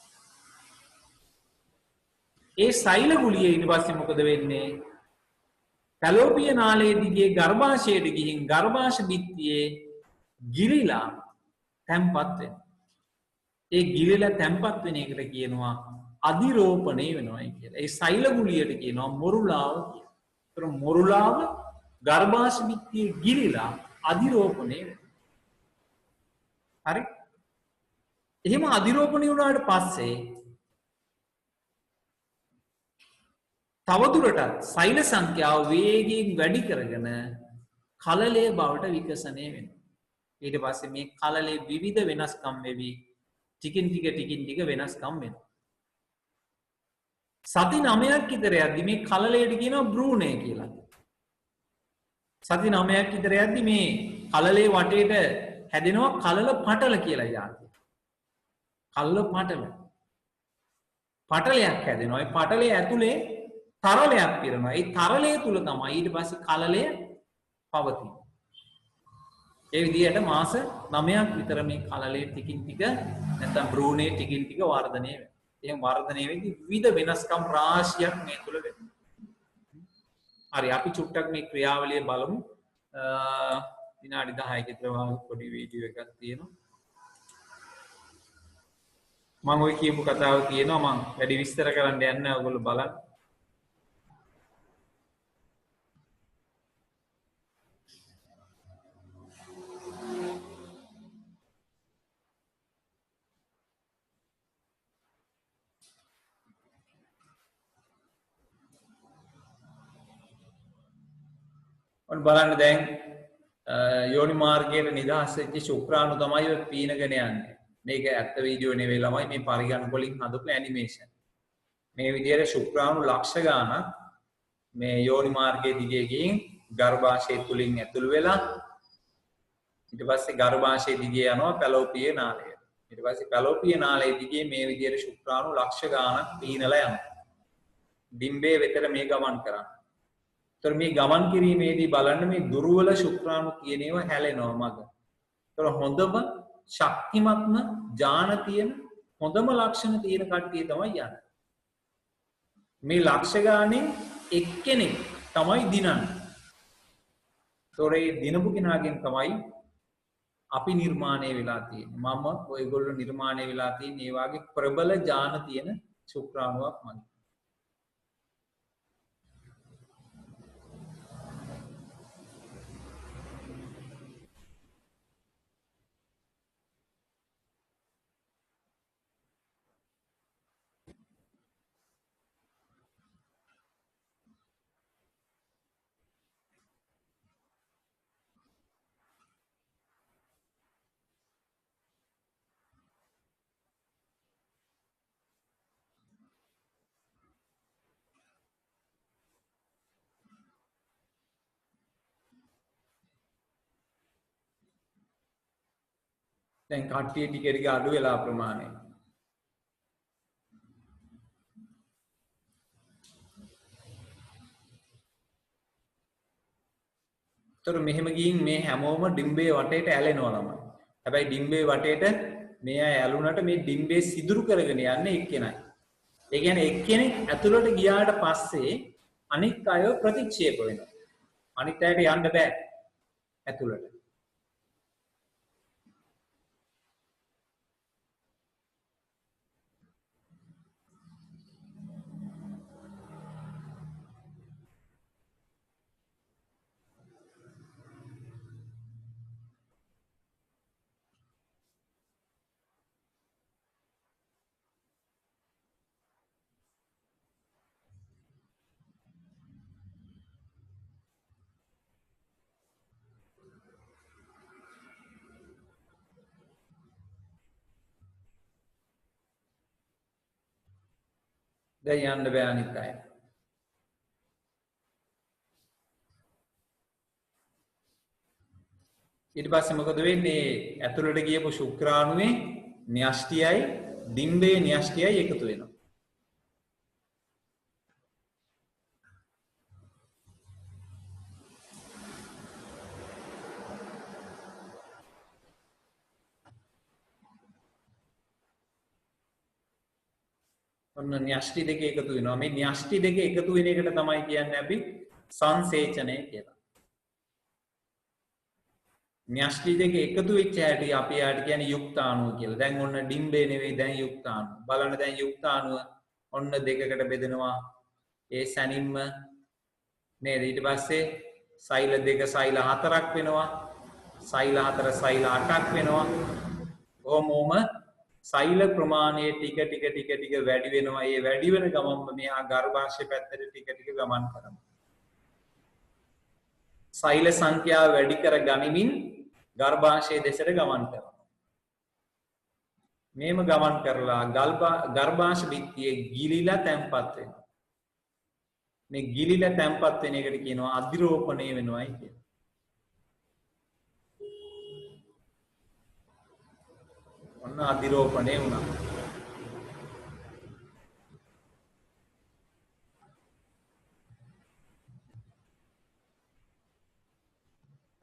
ඒ සෛල ගුලිය ඊට පස්සේ මොකද වෙන්නේ? පැලෝපිය නාලයේ දිගේ ගර්භාෂයට ගිහින් ගර්භාෂ බිත්තියේ ගිලිලා තැම්පත් වෙනවා. ඒ ගිලිලා තැම්පත් වෙන එකට කියනවා අධිරෝපණය වෙනවා කියලා. ඒ සෛල ගුලියට කියනවා මොරුලාව කියලා. ඒතර මොරුලාව ගර්භාෂ බිත්තියේ ගිලිලා අධිරෝපණය වෙනවා. හරි? එහෙම අධිරෝපණය වුණාට පස්සේ තවදුරටත් සෛල සංඛ්‍යාව වේගයෙන් වැඩි කරගෙන කලලයේ බවට විකසනය වෙනවා. ඊට පස්සේ මේ කලලයේ විවිධ වෙනස්කම් වෙවි ටිකින් ටික වෙනස්කම් වෙනවා. සති 9ක් විතර යද්දි මේ කලලයට කියනවා බ්‍රූණය කියලා. සති 9ක් විතර යද්දි මේ කලලයේ වටේට හැදෙනවා කලල පටල කියලා જાතිය. කලල පටල. පටලයක් හැදෙනවා. ඒ පටලයේ ඇතුලේ තරලයක් පිරෙනවා. ඒ තරලය තුල තමයි ඊට පස්සේ කලලය පවතින්නේ. ඒ විදිහට මාස 9ක් විතර මේ කලලය ටිකින් ටික නැත්නම් බ්‍රූනේ ටිකින් ටික වර්ධනය වෙනවා. එහෙනම් වර්ධනය වෙද්දී විවිධ වෙනස්කම් රාශියක් මේ තුල වෙනවා. හරි අපි චුට්ටක් මේ ක්‍රියාවලිය බලමු. විනාඩි 10ක විතර පොඩි වීඩියෝ එකක් තියෙනවා. මම ඔය කියපු කතාව තියෙනවා මම වැඩි විස්තර කරන්න යන්නේ නැහැ ඔයගොල්ලෝ බලන්න. ඔන්න බලන්න දැන් යෝනි මාර්ගයේ නිදහස් වෙච්ච ශුක්‍රාණු තමයි ඔය පීනගෙන යන්නේ. මේක ඇත්ත වීඩියෝ නෙවෙයි ළමයි මේ පරිගණක වලින් හදපු ඇනිමේෂන්. මේ විදිහට ශුක්‍රාණු ලක්ෂ ගාණක් මේ යෝනි මාර්ගයේ දිගේ ගිහින් ගර්භාෂය තුලින් ඇතුළු වෙලා ඊට පස්සේ ගර්භාෂයේ දිගේ යනවා පැලෝපිය නාලයට. ඊට පස්සේ පැලෝපිය නාලයේ දිගේ මේ විදිහට ශුක්‍රාණු ලක්ෂ ගාණක් පීනලා යනවා. ඩිම්බේ වෙතට මේ ගමන් කරන්නේ. තොර මේ ගමන් කිරීමේදී බලන්න මේ දුර්වල ශුක්‍රාණු කියන ඒවා හැලෙනවා මග. තොර හොඳම ශක්තිමත්ම ඥාන තියෙන හොඳම ලක්ෂණ තියෙන කට්ටිය තමයි යන්නේ. මේ ලක්ෂ ගාණෙන් එක්කෙනෙක් තමයි දිනන්නේ. තොරේ දිනපු කෙනාගෙන් තමයි අපි නිර්මාණය වෙලා තියෙන්නේ. මම ඔයගොල්ලෝ නිර්මාණය වෙලා තියෙන ඒ වගේ ප්‍රබල ඥාන තියෙන ශුක්‍රාණුවක් මගේ. දැන් කට්ටිය ටික ටික අඩු වෙලා ප්‍රමාණය. තොර මෙහෙම ගිහින් මේ හැමෝම ඩිම්බේ වටේට ඇලෙනවා ළමයි. හැබැයි ඩිම්බේ වටේට මේ අය ඇලුනට මේ ඩිම්බේ සිදුරු කරගෙන යන්නේ එක්කෙනයි. ඒ කියන්නේ එක්කෙනෙක් ඇතුළට ගියාට පස්සේ අනිත් අයව ප්‍රතික්ෂේප වෙනවා. අනිත් අයට යන්න බෑ ඇතුළට. දැන් යන්න බෑ අනිත් අය. ඊට පස්සේ මොකද වෙන්නේ? ඇතුළට ගියපු ශුක්‍රාණුවේ න්‍යෂ්ටියයි ඩිම්බේ න්‍යෂ්ටියයි එකතු වෙනවා. ඔන්න න්‍යෂ්ටි දෙක එකතු වෙනවා. මේ න්‍යෂ්ටි දෙක එකතු වෙන එකට තමයි කියන්නේ අපි සංසේචනය කියලා. න්‍යෂ්ටි දෙක එකතු වෙච්ච හැටි අපි යාට කියන්නේ යුක්තාණුව කියලා. දැන් ඔන්න ඩිම්බේ නෙවෙයි දැන් යුක්තාණුව. බලන්න දැන් යුක්තාණුව ඔන්න දෙකකට බෙදෙනවා. ඒ සැනින්ම නේද? ඊට පස්සේ සෛල දෙක සෛල හතරක් වෙනවා. සෛල හතර සෛල අටක් වෙනවා. කොහොමම සෛල ප්‍රමාණය ටික ටික ටික ටික වැඩි වෙනවා. ඒ වැඩි වෙන ගමන්ම මෙහා ගර්භාෂය පැත්තට ටික ටික ගමන් කරනවා. සෛල සංඛ්‍යාව වැඩි කර ගනිමින් ගර්භාෂය දෙසට ගමන් කරනවා. මේම ගමන් කරලා ගර්භාෂ බිත්තියේ ගිලිලා තැම්පත් වෙනවා. මේ ගිලිලා තැම්පත් වෙන එකට කියනවා අධිරෝපණය වෙනවයි කියලා. ඔන්න අධිරෝපණය වුණා.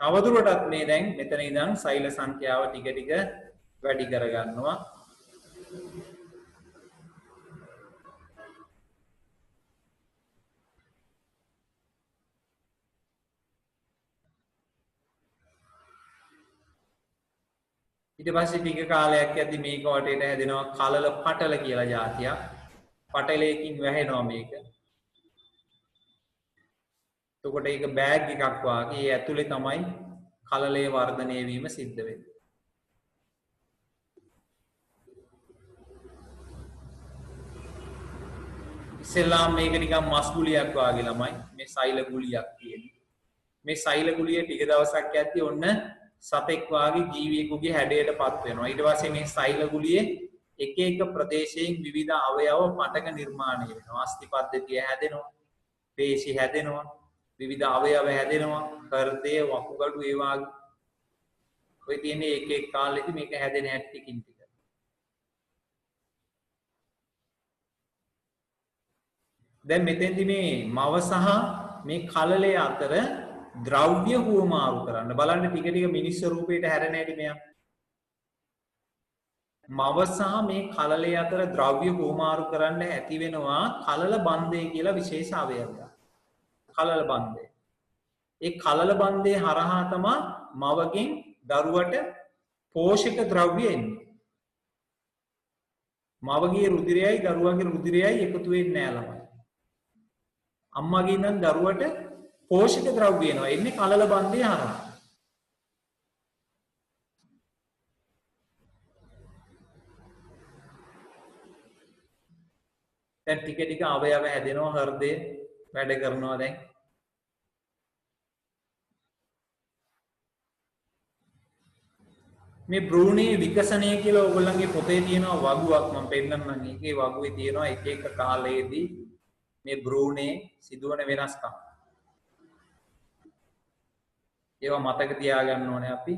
තවදුරටත් මේ දැන් මෙතන ඉඳන් සෛල සංඛ්‍යාව ටික ටික වැඩි කරගන්නවා. ඊට පස්සේ ටික කාලයක් යද්දි මේක වටේට හැදෙනවා කලල පටල කියලා જાතියක්. පටලයකින් වැහෙනවා මේක. එතකොට ඒක බෑග් එකක් වාගේ ඒ ඇතුලේ තමයි කලලයේ වර්ධනය වීම සිද්ධ වෙන්නේ. ඉස්සෙල්ලාම මේක නිකන් මස් ගුලියක් වාගේ ළමයි. මේ සෛල ගුලියක් තියෙන්නේ. මේ සෛල ගුලිය ටික දවසක් යද්දී ඔන්න සතෙක් වාගේ ජීවියෙකුගේ හැඩයටපත් වෙනවා. ඊට පස්සේ මේ සෛල ගුලියේ එක එක ප්‍රදේශයෙන් විවිධ අවයව පටක නිර්මාණය වෙනවා. අස්ථි පද්ධතිය හැදෙනවා. පේශි හැදෙනවා. විවිධ අවයව හැදෙනවා. හෘදය, වකුගඩු ඒ වාගේ. ඔය තියෙන්නේ එක එක කාලෙදි මේක හැදෙන හැටිකින් ටික. දැන් මෙතෙන්දි මේ මව සහ මේ කලලය අතර ද්‍රව්‍ය හුවමාරු කරන්න බලන්න ටික ටික මිනිස් රූපයට හැරෙන හැටි මෙයා. මව සහ මේ කලලය අතර ද්‍රව්‍ය හුවමාරු කරන්න ඇති වෙනවා කලල බන්ධය කියලා විශේෂ අවයවයක්. කලල බන්ධය. ඒ කලල බන්ධය හරහා තමයි මවගෙන් දරුවට පෝෂක ද්‍රව්‍ය එන්නේ. මවගේ රුධිරයයි දරුවගේ රුධිරයයි එකතු වෙන්නේ නැහැ ළමයි. අම්මගේ ඉඳන් දරුවට පෝෂක ද්‍රව්‍ය එනවා. එන්නේ කලල බන්ධය හරහා. දැන් ටික ටික අවයව හැදෙනවා හෘදය වැඩ කරනවා දැන්. මේ භ්‍රූණයේ විකසනය කියලා ඔයගොල්ලන්ගේ පොතේ තියෙනවා වගුවක් මම පෙන්නන්නම්. ඒකේ වගුවේ තියෙනවා එක එක කාලයේදී මේ භ්‍රූණයේ සිදුවන වෙනස්කම්. ඒවා මතක තියාගන්න ඕනේ අපි.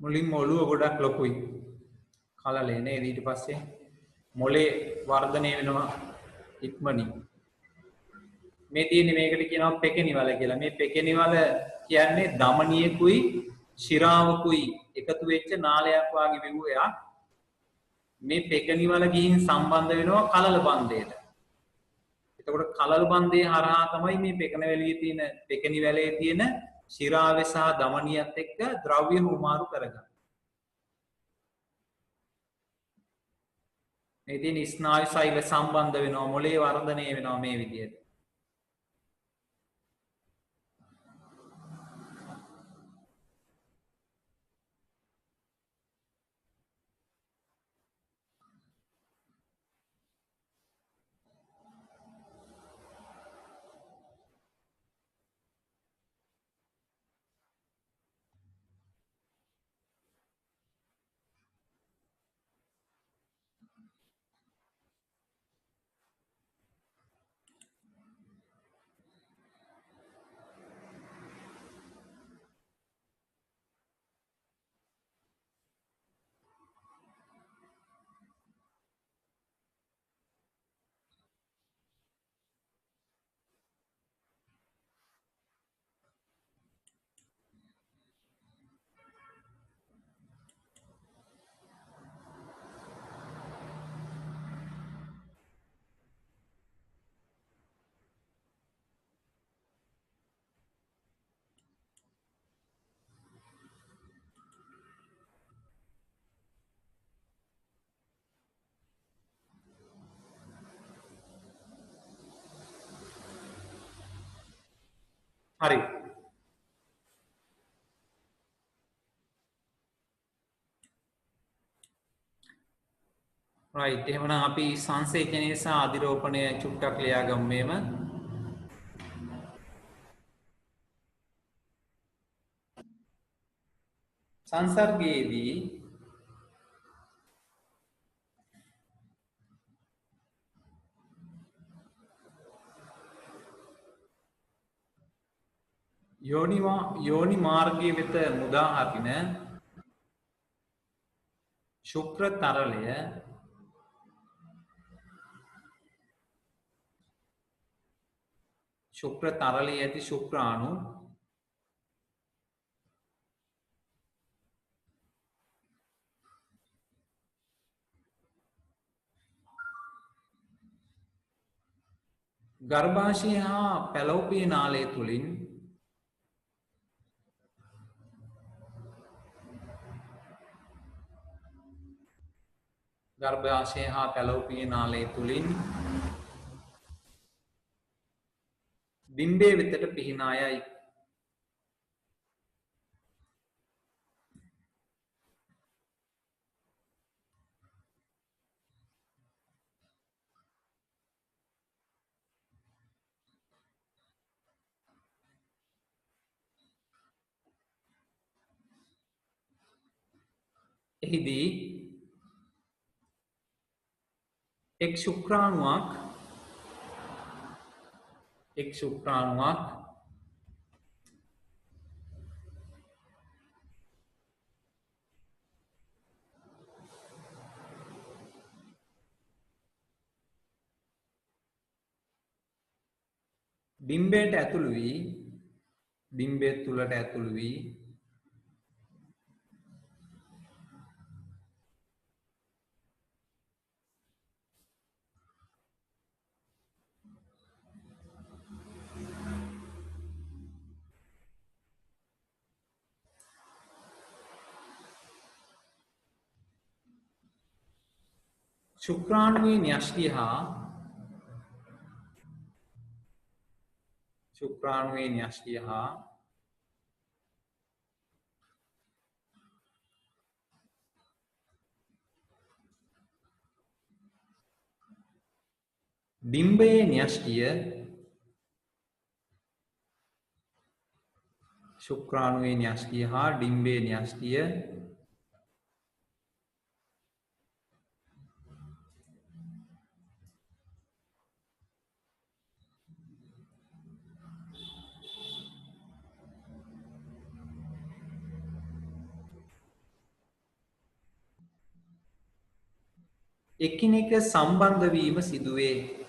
මුලින්ම ඔළුව ගොඩක් ලොකුයි. කලලේ නේද? ඊට පස්සේ මොලේ වර්ධනය වෙනවා ඉක්මනින්. මේ තියෙන්නේ මේකට කියනවා පෙකෙනිවල කියලා. මේ පෙකෙනිවල කියන්නේ ධමනියකුයි ශිරාවකුයි එකතු වෙච්ච නාලයක් වගේ විවුරයක්. මේ පෙකෙනිවල ගිහින් සම්බන්ධ වෙනවා කලල බන්ධයට. එතකොට කලල බන්ධය හරහා තමයි මේ පෙකෙනිවැලේ තියෙන ශිරාවේ සහ ධමනියත් එක්ක ද්‍රව්‍ය හුමාරු කරගන්නේ. මේ තියෙන ස්නායු සෛල සම්බන්ධ වෙනවා මොලේ වර්ධනය වෙනවා මේ විදිහට. හරි. right. එහෙමනම් අපි සංසේචනය සහ අධිරෝපණය චුට්ටක් ලියාගමු මේම. සංසර්ගයේදී යෝනි මාර්ගයේ වෙත මුදා හරින ශුක්‍ර තරලය ඇති ශුක්‍රාණු ගර්භාෂය හා පැලවපිය නාලය තුළින් බිම්බේ වෙතට පිහිනා යයි. එහිදී එක් ශුක්‍රාණුවක් බිම්බයට ඇතුළු වී බිම්බය තුළට ඇතුළු වී ශුක්‍රාණුවේ න්‍යෂ්ටිය හා ඩිම්බයේ න්‍යෂ්ටිය ශුක්‍රාණුවේ න්‍යෂ්ටිය හා ඩිම්බයේ න්‍යෂ්ටිය එකිනෙක සම්බන්ධ වීම සිදුවේ.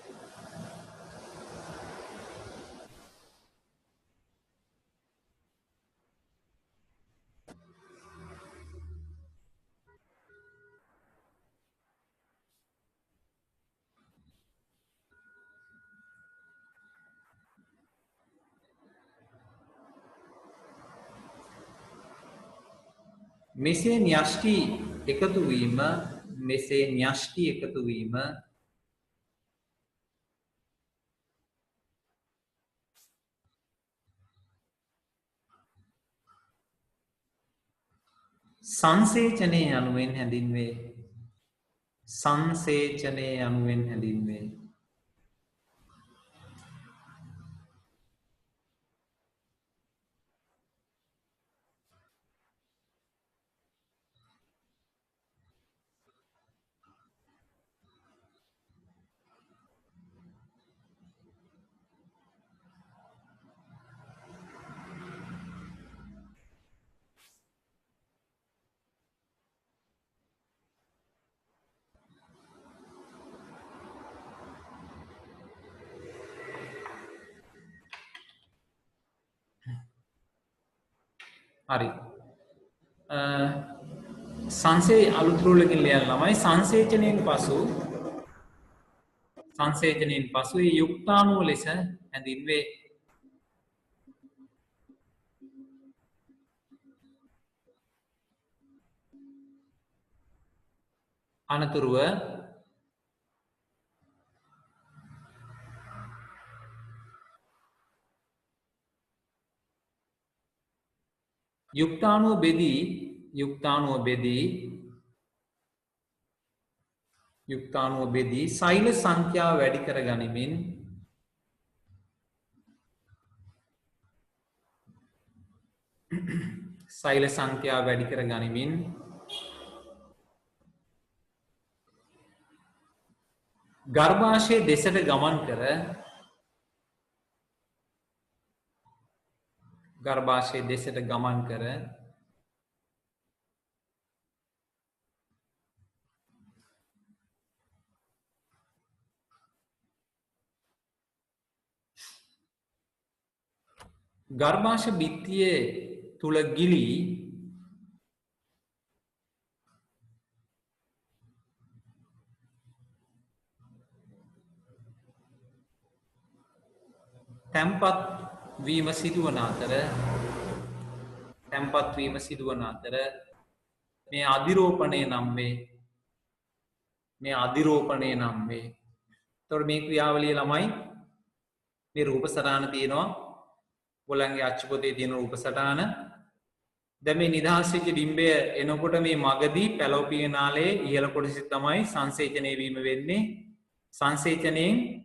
මෙසේ න්‍යෂ්ටි එකතු වීම මෙසේ න්‍යෂ්ටි එකතු වීම සංසේචනය යනුවෙන් හැඳින්වේ. සංසේචනය යනුවෙන් හැඳින්වේ. හරි. සංසේ අලුත්රුලකින් ලියන්න ළමයි සංසේචනයෙන් පසු යුක්තාණුව ලෙස හැඳින්වේ. අනතුරුව යුක්තාණුව බෙදී සෛල සංඛ්‍යාව වැඩි කර ගනිමින් ගර්භාෂය දෙසට ගමන් කර ගර්භාෂ බිත්තිය තුල ගිලී තැන්පත් වීම සිදුවන අතර මේ අධිරෝපණය නම් වේ. එතකොට මේ ක්‍රියාවලිය ළමයි මේ රූප සටහන තියෙනවා. ඔයගොල්ලන්ගේ අච්චු පොතේ තියෙන රූප සටහන. දැන් මේ නිදහස් වෙච්ච ඩිම්බය එනකොට මේ මගදී පැලෝපිය නාලයේ ඉහළ කොටසේ තමයි සංසේචනය වීම වෙන්නේ. සංසේචනයෙන්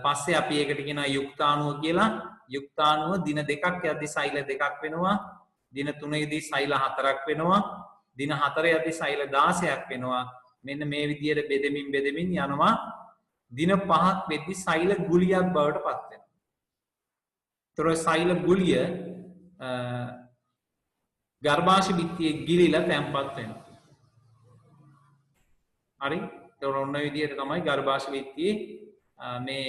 පස්සේ අපි ඒකට කියනවා යුක්තාණුව කියලා. යුක්තාණුව දින දෙකක් යද්දී සෛල දෙකක් වෙනවා. දින 3ේදී සෛල 4ක් වෙනවා. දින 4 යද්දී සෛල 16ක් වෙනවා. මෙන්න මේ විදිහට බෙදෙමින් යනවා. දින 5ක් වෙද්දී සෛල ගුලියක් බවට පත් වෙනවා. ඒතර සෛල ගුලිය ගර්භාෂ බිත්තියේ ගිලිලා තැම්පත් වෙනවා. හරි? ඒතර ඔන්න ඔය විදිහට තමයි ගර්භාෂ බිත්තියේ මේ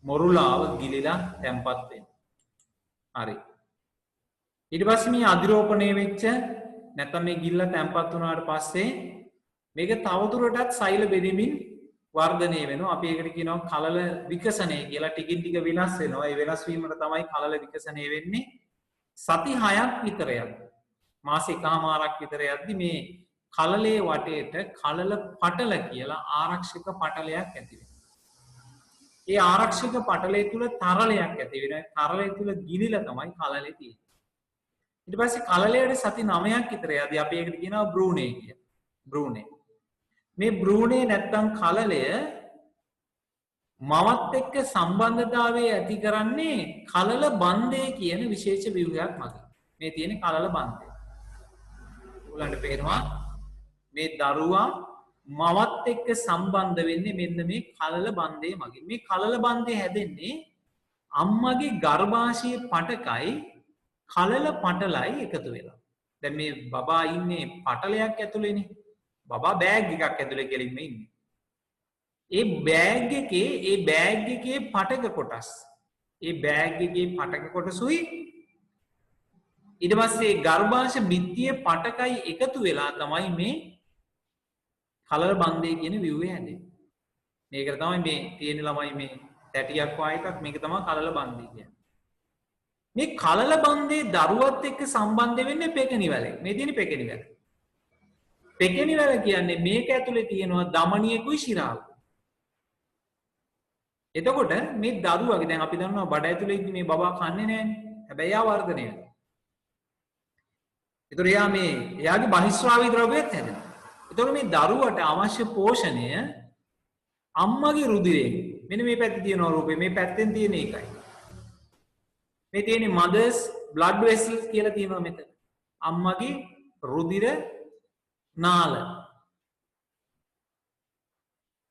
මොරුලාව ගිලිලා තැම්පත් වෙන්නේ. හරි. ඊට පස්සේ මේ අධිරෝපණය වෙච්ච නැත්නම් මේ ගිල්ල තැම්පත් වුණාට පස්සේ මේක තවදුරටත් සෛල බෙදෙමින් වර්ධනය වෙනවා. අපි ඒකට කියනවා කලල විකසනය කියලා. ටිකින් ටික වෙනස් වෙනවා. ඒ වෙනස් වීමට තමයි කලල විකසනය වෙන්නේ. සති 6ක් විතර යද්දී මාස එකමාරක් විතර යද්දී මේ කලලේ වටේට කලල පටල කියලා ආරක්ෂක පටලයක් ඇති වෙනවා. ඒ ආරක්ෂක පටලය තුල තරලයක් ඇති වෙනවා. තරලය තුල ගිනිලා තමයි කලලේ තියෙන්නේ. ඊට පස්සේ කලලයට සති 9ක් විතර යද්දී අපි ඒකට කියනවා බ්‍රූනේ කියලා. බ්‍රූනේ. මේ බ්‍රූනේ නැත්තම් කලලය මවත් එක්ක සම්බන්ධතාවය ඇති කරන්නේ කලල බන්ධය කියන විශේෂ ව්‍යුහයක් මගින්. මේ තියෙන කලල බන්ධය. ඔයගලන්ට පේනවා මේ දරුවා මවත් එක්ක සම්බන්ධ වෙන්නේ මෙන්න මේ කලල බන්ධය මගින්. මේ කලල බන්ධය හැදෙන්නේ අම්මගේ ගර්භාෂයේ පටකයි කලල පටලයි එකතු වෙලා. දැන් මේ බබා ඉන්නේ පටලයක් ඇතුලේනේ. බබා බෑග් එකක් ඇතුලේ කෙලින්ම ඉන්නේ. ඒ බෑග් එකේ පටක කොටස්. ඒ බෑග් එකේ පටක කොටසුයි ඊට පස්සේ ගර්භාෂ බිත්තියේ පටකයි එකතු වෙලා තමයි මේ කලල බන්දේ කියන විව්වේ හැදෙන්නේ. මේකට තමයි මේ තියෙන ළමයි මේ තැටියක් වගේ එකක් මේක තමයි කලල බන්දේ කියන්නේ. මේ කලල බන්දේ දරුවත් එක්ක සම්බන්ධ වෙන්නේ පෙකණිවැලේ. මේ තියෙන පෙකණිවැල. පෙකණිවැල කියන්නේ මේක ඇතුලේ තියෙනවා දමනියකුයි ශිරාවකුයි. එතකොට මේ දරුවගේ දැන් අපි දන්නවා බඩ ඇතුලේ ඉන්න මේ බබා කන්නේ නැහැනේ. හැබැයි එයා වර්ධනය වෙනවා. ඒතර එයාගේ බහිස්රාවී ද්‍රව්‍යත් හැදෙනවා. එතකොට මේ දරුවට අවශ්‍ය පෝෂණය අම්මගේ රුධිරයෙන් මෙන්න මේ පැත්තේ තියෙන රූපේ මේ පැත්තෙන් තියෙන එකයි. මේ තියෙන්නේ mothers blood vessels කියලා තියෙනවා මෙතන. අම්මගේ රුධිර නාල.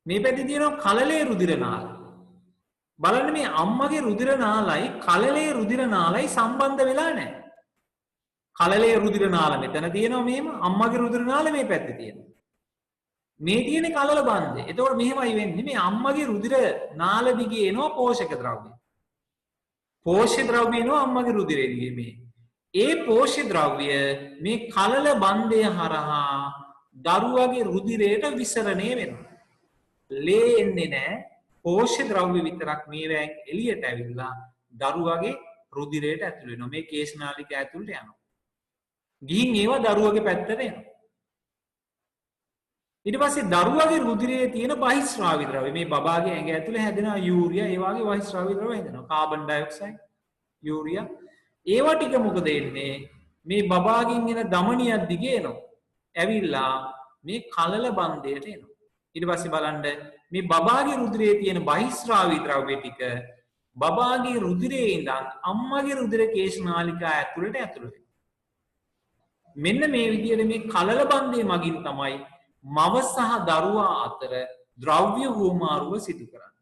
මේ පැත්තේ තියෙනවා කලලේ රුධිර නාල. බලන්න මේ අම්මගේ රුධිර නාලයි කලලේ රුධිර නාලයි සම්බන්ධ වෙලා නැහැ. කලලේ රුධිර නාල මෙතන තියෙනවා මෙහෙම අම්මගේ රුධිර නාල මේ පැත්තේ තියෙනවා. මේ තියෙන කලල බන්ධය. එතකොට මෙහෙමයි වෙන්නේ මේ අම්මගේ රුධිර නාල දිගේ එනවා පෝෂක ද්‍රව්‍ය. පෝෂ්‍ය ද්‍රව්‍ය එනවා අම්මගේ රුධිරේ දිගේ මේ. ඒ පෝෂ්‍ය ද්‍රව්‍ය මේ කලල බන්ධය හරහා දරුවගේ රුධිරයට විසරණය වෙනවා. ලේ එන්නේ නැහැ. පෝෂ්‍ය ද්‍රව්‍ය විතරක් මේවෙන් එළියට ඇවිල්ලා දරුවගේ රුධිරයට ඇතුල් වෙනවා. මේ කේශනාලිකා ඇතුළට යනවා. ගිහින් ඒවා දරුවගේ පැත්තට එනවා. ඊට පස්සේ දරුවගේ රුධිරයේ තියෙන බහිස්රාවී ද්‍රව්‍ය මේ බබාගේ ඇඟ ඇතුලේ හැදෙන යූරියා ඒ වගේ බහිස්රාවී ද්‍රව්‍ය හැදෙනවා. Carbon dioxide, urea. ඒවා ටික මොකද වෙන්නේ? මේ බබාගෙන් එන ධමනියක් දිගේ එනවා. ඇවිල්ලා මේ කලල බන්ධයට එනවා. ඊට පස්සේ බලන්න මේ බබාගේ රුධිරයේ තියෙන බහිස්රාවී ද්‍රව්‍ය ටික බබාගේ රුධිරයේ ඉඳන් අම්මගේ රුධිර කේශනාලිකා ඇතුළට ඇතුළු වෙනවා. මෙන්න මේ විදිහට මේ කලල බන්ධය මගින් තමයි මව සහ දරුවා අතර ද්‍රව්‍ය හුවමාරුව සිදු කරන්නේ.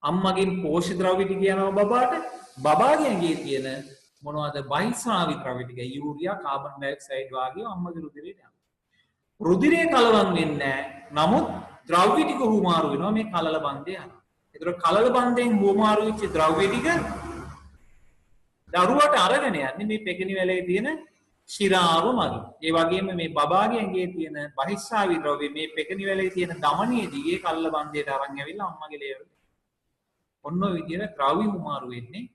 අම්මගෙන් පෝෂ්‍ය ද්‍රව්‍ය ටික යනවා බබාට, බබාගේ ඇඟේ තියෙන මොනවද බහිස්රාවී ද්‍රව්‍ය ටික යූරියා, කාබන් ඩයොක්සයිඩ් වගේ අම්මගේ රුධිරයට යනවා. රුධිරය කලවම් වෙන්නේ නැහැ. නමුත් ද්‍රව්‍ය ටික හුවමාරු වෙනවා මේ කලල බන්ධය හරහා. ඒතර කලල බන්ධයෙන් හුවමාරු වෙච්ච ද්‍රව්‍ය ටික දරුවට අරගෙන යන්නේ මේ පෙකණි වැලේ තියෙන ශිරාව මගින්. ඒ වගේම මේ බබාගේ ඇඟේ තියෙන බහිස්රාවී ද්‍රව්‍ය මේ පෙකණි වැලේ තියෙන ධමනිය දිගේ කලල බන්ධයට අරන් ඇවිල්ලා අම්මගේ ලේවලට. ඔන්න ඔය විදිහට ද්‍රව්‍ය හුවමාරු වෙන්නේ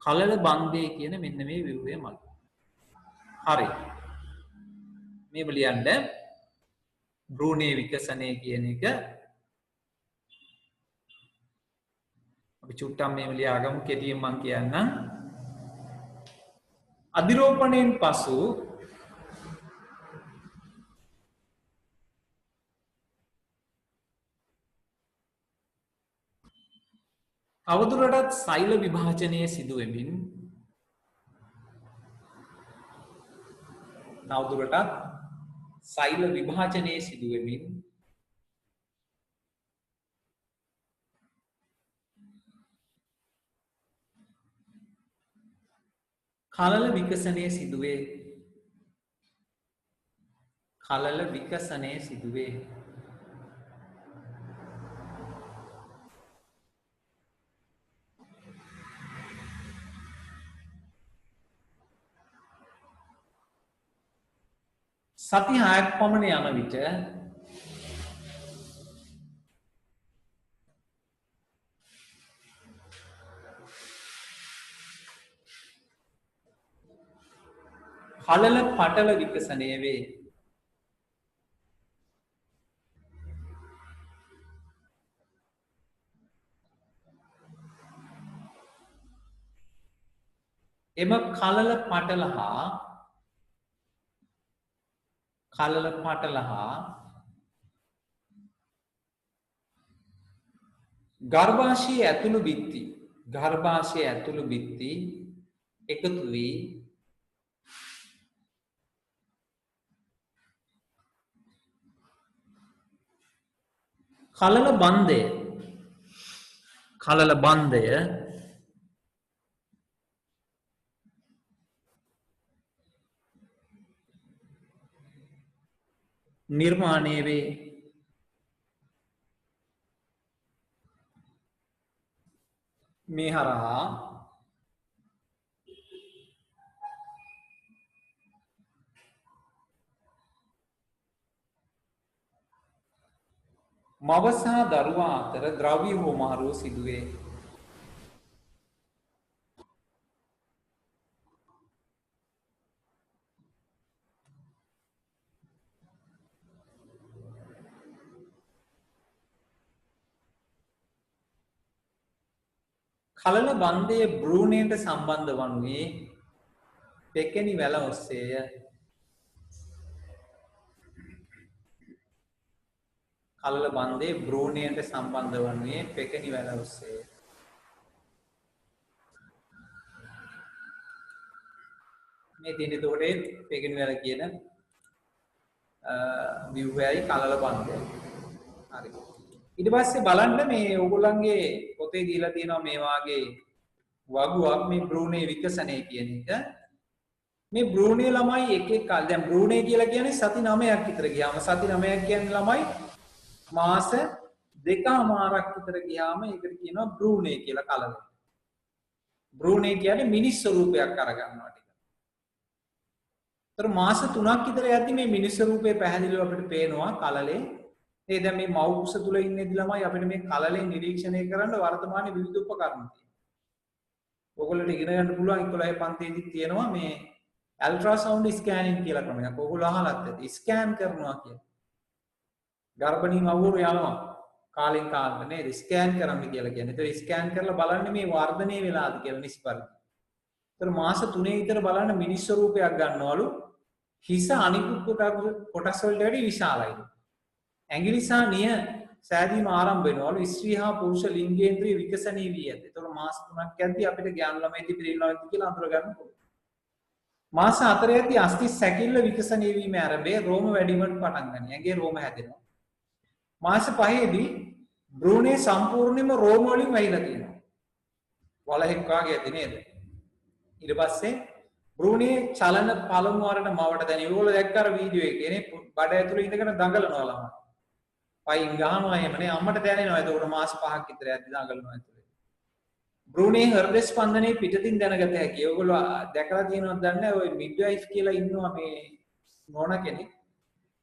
කලල බන්ධය කියන මෙන්න මේ විව්‍රය මගින්. හරි. මේ බලන්න භ්‍රූණයේ විකසනය කියන එක අපි චුට්ටක් මේ ලියාගමු කෙටියෙන් මම කියන්නම්. අධිරෝපණයෙන් පසු අවදුරටත් සෛල විභාජනය සිදුවෙමින් තවදුරටත් සෛල විභාජනය සිදුවෙමින් කලල විකසනය සිදුවේ. කලල විකසනය සිදුවේ. සති 6ක් පමණ යන විට කලල පටල විකසනය වේ. එම කලල පටල හා ගර්භාෂයේ ඇතුළු බිත්ති එකතු වී කලල බන්ධය නිර්මාණය වේ. මේ හරහා මව සහ දරුවා අතර ද්‍රව්‍ය හෝමාරුව සිදුවේ. කලල බන්ධය බ්‍රූණයට සම්බන්ධ වනුයේ පෙකෙනි වැල ඔස්සේය. කලල බන්ධය බ්‍රූණයට සම්බන්ධ වනුයේ පෙකෙනි වැල ඔස්සේය. මේ තියෙන්නේ එතකොට පෙකෙනි වැල කියන ව්‍යුහයයි කලල බන්ධය. හරි. ඊට පස්සේ බලන්න මේ ඕගොල්ලන්ගේ පොතේ දීලා තියෙනවා මේ වාගේ වගුවක් මේ බ්‍රූනේ විකසනය කියන එක. මේ බ්‍රූනේ ළමයි එක එක කාල දැන් බ්‍රූනේ කියලා කියන්නේ සති 9ක් විතර ගියාම සති 9ක් කියන්නේ ළමයි මාස දෙකමාරක් විතර ගියාම ඒකට කියනවා බ්‍රූනේ කියලා කලල. බ්‍රූනේ කියන්නේ මිනිස් ස්වරූපයක් අරගන්නවා ටික. ඒතර මාස 3ක් විතර යද්දි මේ මිනිස් ස්වරූපේ පැහැදිලිව අපිට පේනවා කලලේ. ඒ දැන් මේ මව් කුස තුල ඉන්නේදී ළමයි අපිට මේ කලලෙන් නිරීක්ෂණය කරන්න වර්තමානයේ විවිධ උපකරණ තියෙනවා. ඔයගොල්ලන්ට ඉගෙන ගන්න පුළුවන් 11 පන්තියේදී තියෙනවා මේ අල්ට්‍රාසවුන්ඩ් ස්කෑනින් කියලා ක්‍රමයක්. ඔයගොල්ලෝ අහලත් ඇති. ස්කෑන් කරනවා කියන්නේ. ගර්භණී මව්වරු යනවා කාලෙන් කාලට නේද ස්කෑන් කරන්න කියලා කියන්නේ. ඒතර ස්කෑන් කරලා බලන්නේ මේ වර්ධනය වෙලාද කියලා නිස්පරිදි. ඒතර මාස 3 විතර බලන්න මිනිස් ස්වරූපයක් ගන්නවලු. හිස අනිකුත් කොටස් වලට වඩා විශාලයි. ඇඟිලි සහ නිය සෑදීම ආරම්භ වෙනවලු. ස්ත්‍රී හා පුරුෂ ලිංගේන්ද්‍රිය විකසනීය වී ඇත. ඒතකොට මාස 3ක් යද්දී අපිට ගෑනු ළමයිද පිරිමි ළමයිද කියලා අඳුර ගන්න පුළුවන්. මාස 4 යද්දී අස්ථි සැකිල්ල විකසනීය වීම ආරම්භය රෝම වැඩිවීමට පටන් ගන්නවා. ඇඟේ රෝම හැදෙනවා. මාස 5 දී බ්‍රූනේ සම්පූර්ණයෙන්ම රෝම වලින් වැහිලා තියෙනවා. වලහෙක් වාගේ ඇති නේද? ඊට පස්සේ බ්‍රූනේ චලන පළමු වරට මවට දැන් ඒගොල්ලෝ දැක්ක අර වීඩියෝ එකේ නේ බඩ ඇතුලේ ඉඳගෙන දඟලනවා ළමයි. පයින් ගහනවා එහෙමනේ අම්මට දැනෙනවා. එතකොට මාස 5ක් විතර යද්දි දඟලනවා ඇතුලේ. බ්‍රූනේ හෘද ස්පන්දනයේ පිටතින් දැනගත හැකි. ඒගොල්ලෝ දැකලා තියෙනවද දන්නේ නැහැ. ඔය මිඩ්වයිෆ් කියලා ඉන්නවා මේ නෝන කෙනෙක්.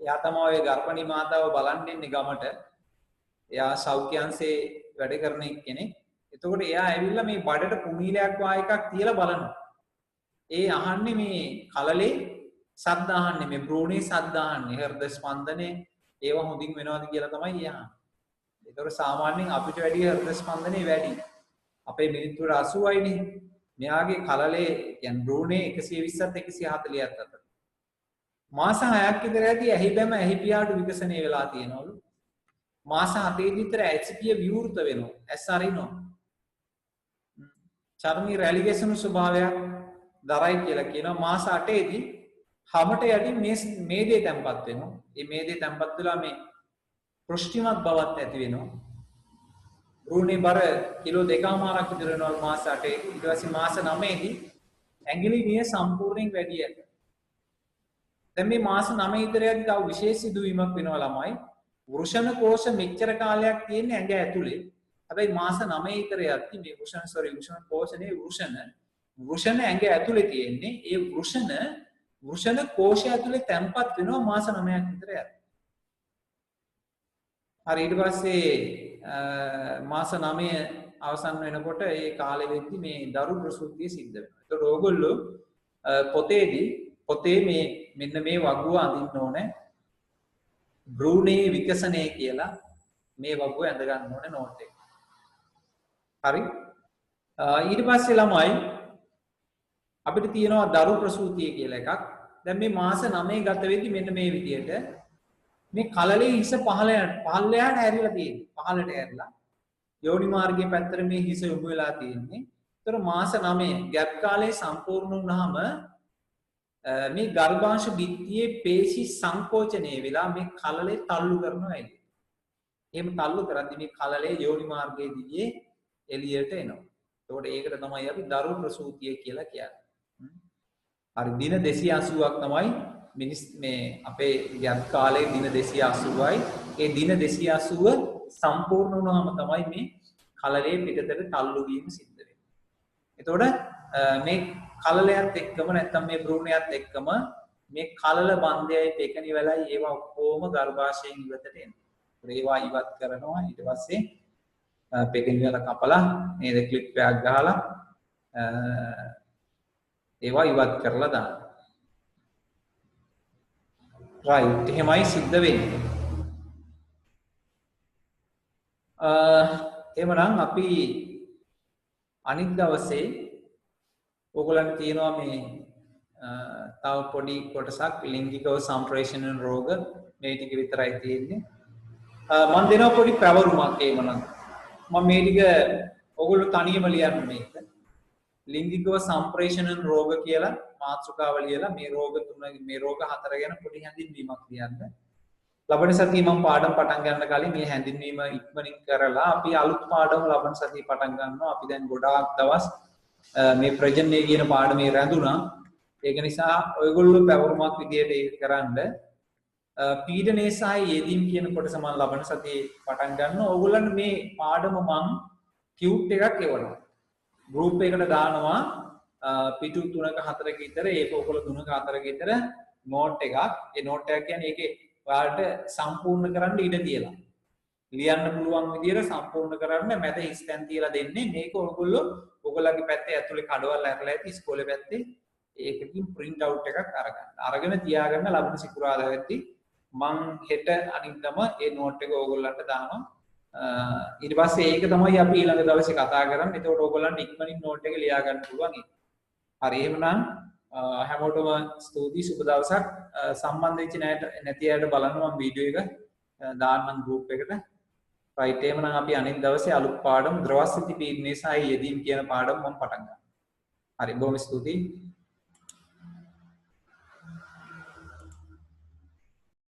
එයා තමයි ඔය ගර්භණී මාතාව බලන්න ඉන්නේ ගමට. එයා සෞඛ්‍යංශේ වැඩ කරන කෙනෙක්. එතකොට එයා ඇවිල්ලා මේ බඩට කුමීලයක් වා එකක් තියලා බලනවා. ඒ අහන්නේ මේ කලලේ සද්ද අහන්නේ මේ බ්‍රූනේ සද්ද අහන්නේ හෘද ස්පන්දනේ ඒව හොඳින් වෙනවද කියලා තමයි අහන්නේ. ඒතකොට සාමාන්‍යයෙන් අපිට වැඩි හෘද ස්පන්දනේ වැඩි. අපේ මිනිත්තු 80යි නේ. මෙයාගේ කලලේ කියන්නේ බ්‍රූනේ 120ත් 140ත් අතර. මාස 6ක් විතර ඇති ඇහි බැම ඇහි පියාඩු විකසනය වෙලා තියෙනවලු. මාස 7 විතර ඇස්පිය විවෘත වෙනවා. ඇස් අරිනවා. චර්මී රැලි ගැසුණු ස්වභාවයක් දරයි කියලා කියනවා. මාස 8 දී හැමට යටින් මේදේ තැම්පත් වෙනවා. මේ මේදේ තැම්පත් වෙලා මේ පෘෂ්ටිමත් බවක් ඇති වෙනවා. බ්‍රූනේ බර කිලෝ 2.5ක් විතර වෙනවා මාස 8 දී. ඊට පස්සේ මාස 9 දී ඇඟිලි නිය සම්පූර්ණයෙන් වැඩි ඇත. දැන් මේ මාස 9 විතර යද්දී තව විශේෂ සිදුවීමක් වෙනවා ළමයි. වෘෂණ කෝෂ මෙච්චර කාලයක් තියෙන ඇඟ ඇතුලේ. හැබැයි මාස 9 විතර යද්දී මේ වෘෂණ කෝෂනේ වෘෂණ ඇඟ ඇතුලේ තියෙන්නේ. ඒ වෘෂණ කෝෂය ඇතුලේ තැම්පත් වෙනවා මාස 9ක් විතර යද්දී. හරි ඊට පස්සේ මාස 9 අවසන් වෙනකොට ඒ කාලෙ වෙද්දි මේ දරු ප්‍රසූතිය සිද්ධ වෙනවා. ඒතකොට ඕගොල්ලෝ පොතේ මේ මෙන්න මේ වගුව අඳින්න ඕනේ. බ්‍රූනේ විකසනය කියලා මේ වගුව ඇඳ ගන්න ඕනේ නෝට් එක. හරි? ඊට පස්සේ ළමයි අපිට තියෙනවා දරු ප්‍රසූතිය කියලා එකක්. දැන් මේ මාස 9 ගත වෙද්දි මෙන්න මේ විදියට මේ කලලේ හිස පහළට හැරිලා තියෙන්නේ. පහළට හැරිලා යෝනි මාර්ගයේ පැත්තට මේ හිස යොමු වෙලා තියෙන්නේ. ඒතර මාස 9 ගැප් කාලේ සම්පූර්ණ වුණාම මේ ගර්භාෂ බිත්තියේ පේශි සංකෝචනය වෙලා මේ කලලේ තල්ලු කරනවා එළියට. එහෙම තල්ලු කරද්දී මේ කලලේ යෝනි මාර්ගයේ දිගේ එළියට එනවා. ඒකට ඒකට තමයි අපි දරු ප්‍රසූතිය කියලා කියන්නේ. හරි දින 280ක් තමයි මේ අපේ ගැප් කාලේ දින 280යි. ඒ දින 280 සම්පූර්ණ වුණාම තමයි මේ කලලේ පිටතට තල්ලු වීම සිද්ධ වෙනවා. එතකොට මේ කලලයත් එක්කම නැත්නම් මේ භ්‍රූණයත් එක්කම මේ කලල බන්ධයයි පෙකණි වෙලයි ඒවා ඔක්කොම ගර්භාෂයෙන් ඉවතට එනවා. ඒවා ඉවත් කරනවා ඊට පස්සේ පෙකණි වල කපලා නේද ක්ලිප් එකක් ගහලා ඒවා ඉවත් කරලා දානවා. right එහෙමයි සිද්ධ වෙන්නේ. එහෙමනම් අපි අනිත් දවසේ ඕගොල්ලන්ට තියෙනවා මේ තව පොඩි කොටසක් ලිංගිකව සම්ප්‍රේෂණ රෝග මේ ටික විතරයි තියෙන්නේ. මම දෙනවා පොඩි පැවරුමක් එහෙමනම්. මම මේ ටික ඕගොල්ලෝ තනියම ලියන්න මේක. ලිංගිකව සම්ප්‍රේෂණ රෝග කියලා මාතෘකාව ලියලා මේ රෝග තුන මේ රෝග හතර ගැන පොඩි හැඳින්වීමක් ලියන්න. ලබන සතියේ මම පාඩම් පටන් ගන්න කලින් මේ හැඳින්වීම ඉක්මනින් කරලා අපි අලුත් පාඩම ලබන සතියේ පටන් ගන්නවා. අපි දැන් ගොඩාක් දවස් මේ ප්‍රජනනය කියන පාඩමේ රැඳුණා. ඒක නිසා ඔයගොල්ලෝ පැවරුමක් විදියට ඒක කරන්න පීඩනයේ සහ යෙදීම් කියන කොටස මම ලබන සතියේ පටන් ගන්නවා. ඕගොල්ලන්ට මේ පාඩම මම ටියුට් එකක් එවනවා. ගෲප් එකකට දානවා පිටු 3ක 4ක විතර ඒක ඔයගොල්ලෝ 3ක 4ක විතර නෝට් එකක්. ඒ නෝට් එක කියන්නේ ඒකේ ඔයාලට සම්පූර්ණ කරන්න ඉඩ තියලා. ලියන්න පුළුවන් විදියට සම්පූර්ණ කරන්න මැද හිස්තැන් තියලා දෙන්නේ. මේක ඔයගොල්ලෝ ඔයගොල්ලන්ගේ පැත්තේ ඇතුලේ කඩවල් ඇරලා ඇති ඉස්කෝලේ පැත්තේ ඒකකින් print out එකක් අරගන්න. අරගෙන තියාගන්න ලබන සිකුරාදා වෙද්දී මං හෙට අනිද්දාම ඒ නෝට් එක ඕගොල්ලන්ට දානවා. ඊට පස්සේ ඒක තමයි අපි ඊළඟ දවසේ කතා කරන්නේ. එතකොට ඕගොල්ලන්ට ඉක්මනින් නෝට් එක ලියා ගන්න පුළුවන්. හරි එහෙමනම් හැමෝටම ස්තුතියි සුබ දවසක්. සම්බන්ධ වෙච්ච නැති අයට බලන්න මම වීඩියෝ එක දාන්නම් group එකට. right එහෙමනම් අපි අනිත් දවසේ අලුත් පාඩම ද්‍රවස්ථිති පීඩනය සහ යෙදීම් කියන පාඩම මම පටන් ගන්නවා. හරි බොහොම ස්තුතියි.